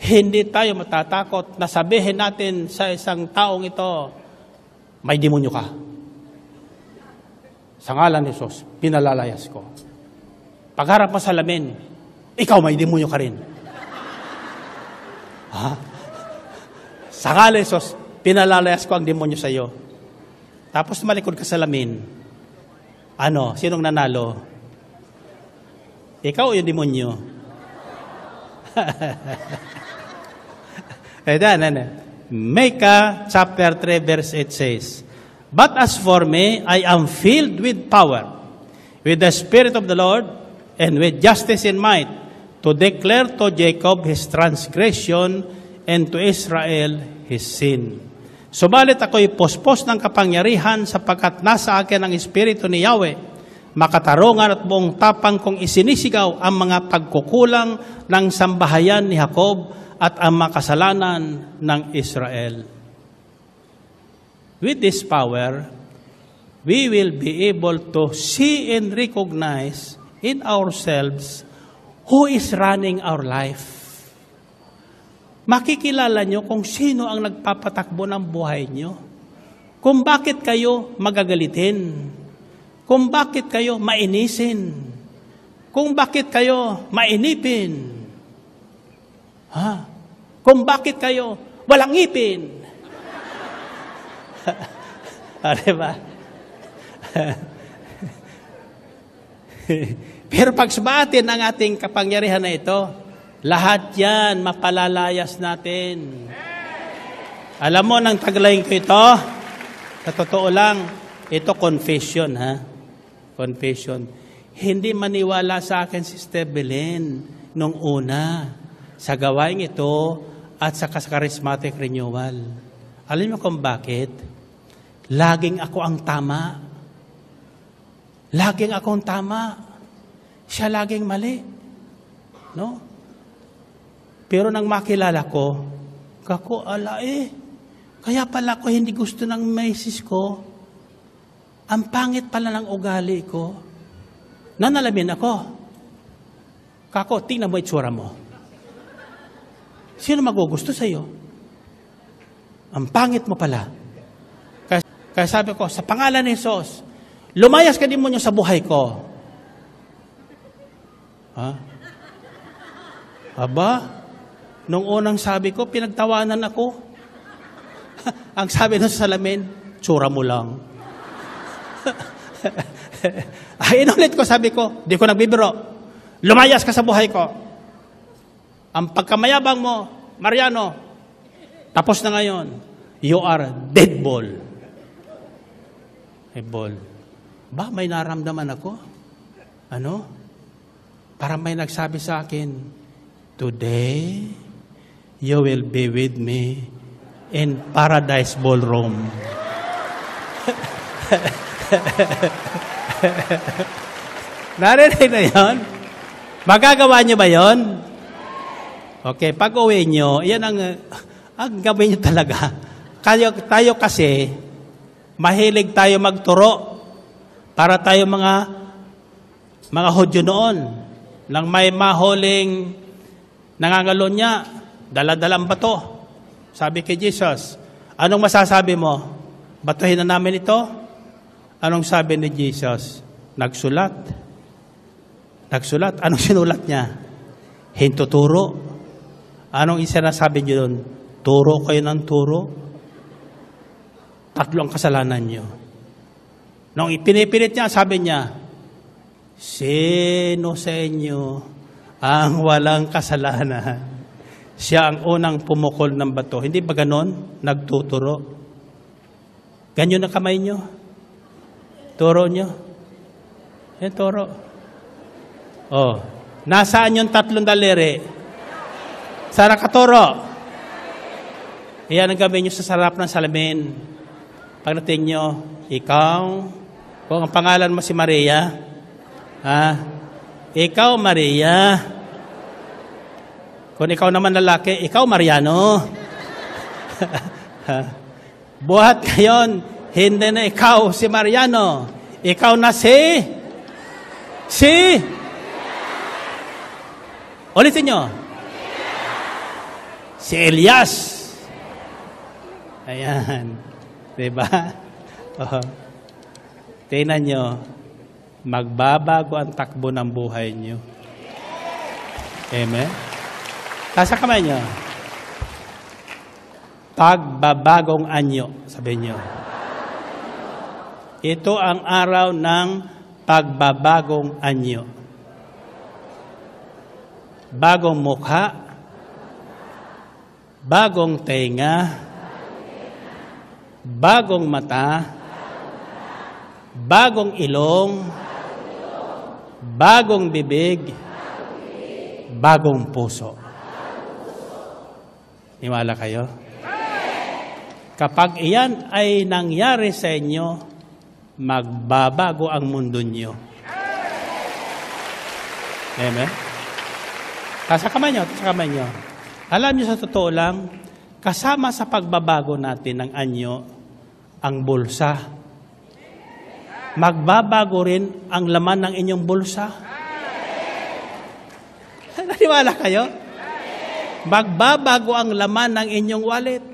hindi tayo matatakot na sabihin natin sa isang taong ito, may demonyo ka. Sa ngalan ni Jesus, pinalalayas ko. Pagharap mo sa lamin, ikaw may demonyo ka rin. Sa ngalan ni Jesus, pinalalayas ko ang demonyo sa iyo. Tapos malikod ka sa lamin. Sinong nanalo? Ikaw o yung demonyo? Micah chapter 3 verse 8 says, But as for me, I am filled with power, with the Spirit of the Lord, and with justice in might, to declare to Jacob his transgression, and to Israel his sin. Subalit ako'y pospos ng kapangyarihan sapagkat nasa akin ang Espiritu ni Yahweh. Makatarungan at buong tapang kong isinisigaw ang mga pagkukulang ng sambahayan ni Jacob at ang makasalanan ng Israel. With this power, we will be able to see and recognize in ourselves who is running our life. Makikilala nyo kung sino ang nagpapatakbo ng buhay nyo. Kung bakit kayo magagalitin. Kung bakit kayo mainisin. Kung bakit kayo mainipin. Kung bakit kayo walang ngipin. Diba? Pero pag subatin ang ating kapangyarihan na ito, lahat yan mapalalayas natin. Alam mo, nang taglayin ko ito, Sa totoo lang, ito confession, ha? Confession. Hindi maniwala sa akin, Sister Belen, nung una, sa gawain ito at sa charismatic renewal. Alam mo kung bakit? Laging ako ang tama. Laging akong tama. Siya laging mali. No? Pero nang makilala ko, kaya pala ko hindi gusto ng misis ko. Ang pangit pala ng ugali ko. Nanalamin ako. Tingnan mo itsura mo. Sino magugusto sa'yo? Ang pangit mo pala. Kaya sabi ko, sa pangalan ni Jesus, lumayas ka din mo niyo sa buhay ko. Ha? Aba? Nung unang sabi ko, pinagtawanan ako. Ang sabi ng salamin, tsura mo lang. Inulit ko, sabi ko, di ko nagbibiro. Lumayas ka sa buhay ko. Ang pagkamayabang mo, Mariano, tapos na ngayon. You are dead ball. Ball. Ba, may naramdaman ako? Ano? Parang may nagsabi sa akin, today, you will be with me in Paradise Ballroom. Narinig na yun? Magagawa niyo ba yun? Okay, pag uwi niyo, yan ang gawin niyo talaga. Tayo kasi, mahilig tayo magturo para tayo mga Hudyo noon. Nang may mahuling nangangalon niya, dala-dalang bato. Sabi kay Jesus, anong masasabi mo? Batuhin na namin ito? Anong sabi ni Jesus? Nagsulat. Anong sinulat niya? Hintuturo. Anong sinasabi niyo doon? Turo kayo ng turo. 3 ang kasalanan niyo. Nung ipinipilit niya, sabi niya, sino sa inyo ang walang kasalanan? Siya ang unang pumukol ng bato. Hindi ba ganon? Nagtuturo. Ganyan na kamay niyo. Turo niyo. Yan, turo. Oh, nasaan yung 3 daliri? Saan nakaturo? Iyan ang gawin nyo sa sarap ng salamin. Pagdating nyo, ikaw, kung ang pangalan mo si Maria, ikaw Maria. Kung ikaw naman lalaki, ikaw Mariano. Buhat ngayon, hindi na ikaw si Mariano. Ikaw na si ulitin nyo. Si Elias. Ayan. Diba? Tingnan nyo. Magbabago ang takbo ng buhay nyo. Amen? Tasa kamay nyo. Pagbabagong anyo. Sabi nyo. Ito ang araw ng pagbabagong anyo. Bagong mukha, bagong tenga, bagong mata, bagong ilong, bagong bibig, bagong puso. Niwala kayo? Kapag iyan ay nangyari sa inyo, magbabago ang mundo niyo. Amen? Sa kamay nyo. Alam niyo sa totoo lang, kasama sa pagbabago natin ng anyo, ang bulsa. Magbabago rin ang laman ng inyong bulsa. Naniwala kayo? Magbabago ang laman ng inyong wallet.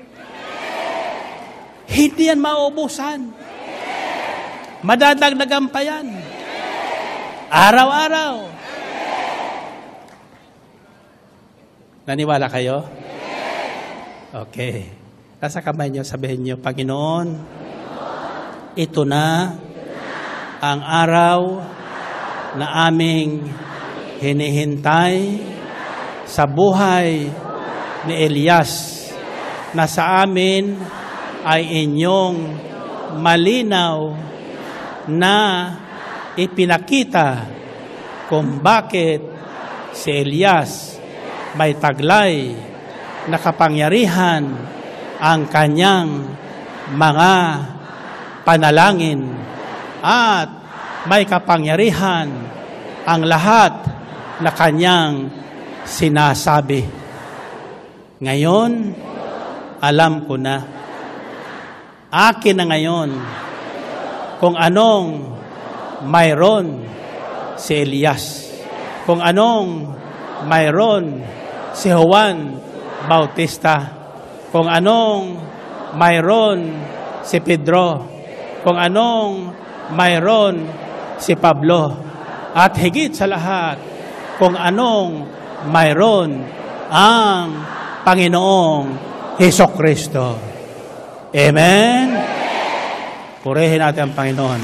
Hindi yan mauubusan. Madadagdagan pa yan. Araw-araw. Naniwala kayo? Okay. Nasa kamay niyo, sabihin niyo, Panginoon, ito na ang araw na aming hinihintay sa buhay ni Elias na sa amin ay inyong malinaw na ipinakita kung bakit si Elias may taglay na kapangyarihan ang kanyang mga panalangin at may kapangyarihan ang lahat na kanyang sinasabi. Ngayon, alam ko na. Akin na ngayon kung anong mayroon si Elias, kung anong mayroon si Juan Bautista, kung anong mayroon si Pedro, kung anong mayroon si Pablo, at higit sa lahat, kung anong mayroon ang Panginoong Hesukristo. Amen? Purihin natin ang Panginoon.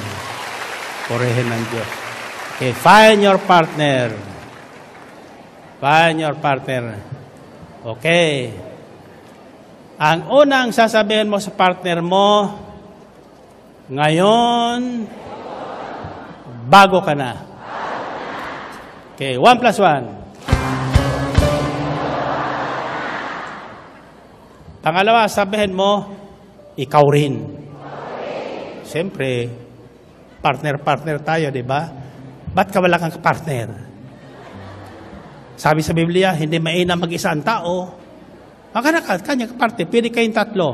Purihin ng Diyos. Okay, find your partner. Find your partner. Okay. Ang unang sasabihin mo sa partner mo, ngayon, bago ka na. Okay, 1 plus 1. Pangalawa, sabihin mo, ikaw rin. Siyempre, partner-partner tayo, di ba? Ba't ka wala kang partner? Sabi sa Biblia, hindi mainam mag-isa ang tao. Kanya partner, pwede kayong tatlo.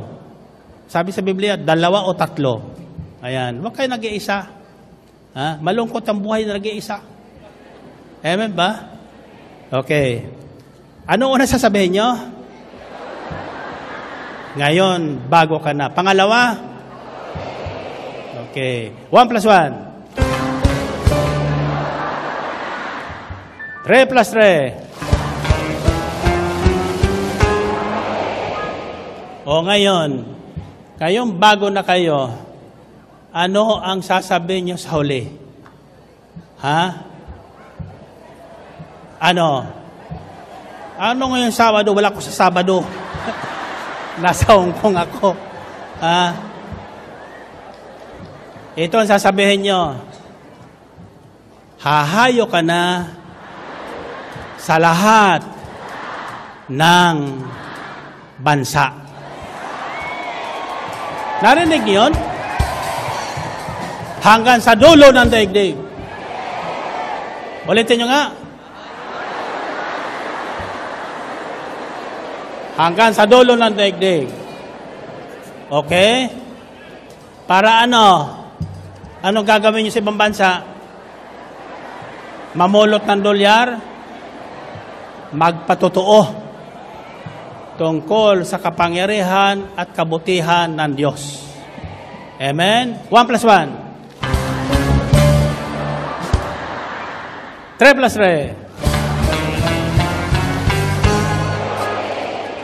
Sabi sa Biblia, 2 o 3. Ayan, huwag kayo nag-iisa. Ha? Malungkot ang buhay na nag-iisa. Amen ba? Okay. Ano una sasabihin nyo? Ngayon, bago ka na. Pangalawa? Okay. 1 plus 1. 3 plus 3. O ngayon, kayong bago na kayo, ano ang sasabihin nyo sa huli? Ha? Ano? Ano ngayon Sabado? Wala ko sa Sabado. Nasa Hong Kong ako. Ito ang sasabihin nyo. Hahayo ka na sa lahat ng bansa. Narinig niyo yun? Hanggang sa dulo ng daigdig. Ulitin nyo nga. Hanggang sa dulo ng daigdig. Okay? Para ano? Anong gagawin nyo sa ibang bansa? Mamulot ng dolyar? Magpatotoo tungkol sa kapangyarihan at kabutihan ng Diyos. Amen? 1 plus 1. 3 plus 3.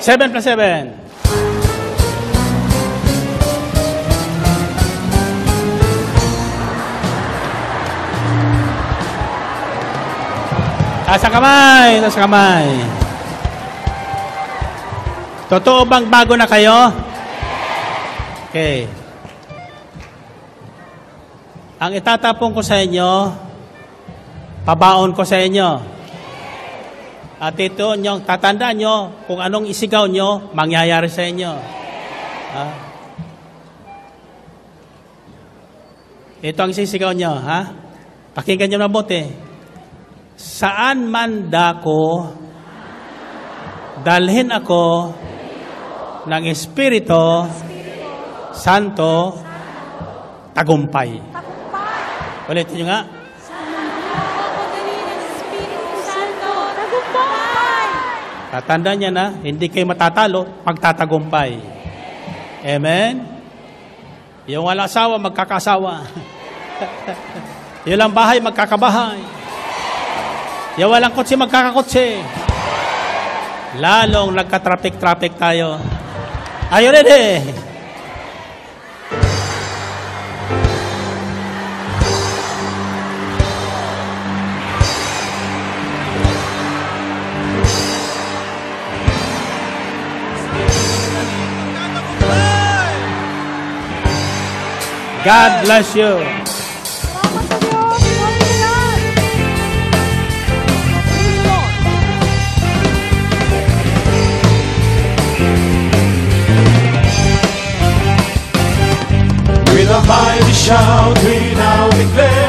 7 plus 7. Taas ang kamay, taas ang kamay. Totoo bang bago na kayo? Okay. Ang itatapon ko sa inyo, pabaon ko sa inyo. At ito, tatandaan nyo, kung anong isigaw nyo, mangyayari sa inyo. Ito ang sisigaw nyo, ha? Pakinggan nyo mabuti. Saan man dako, dalhin ako ng Espiritu Santo tagumpay. Ulitin nyo nga. Tatandaan niya na, hindi kayo matatalo, magtatagumpay. Amen? Yung walang asawa, magkakasawa. Yung walang bahay, magkakabahay. Yung walang kotse, magkakakotse. Lalong nagka-traffic tayo. Are you ready? God bless you. Salamat sa Diyos. Hallelujah. Praise the Lord. With a mighty shout we now declare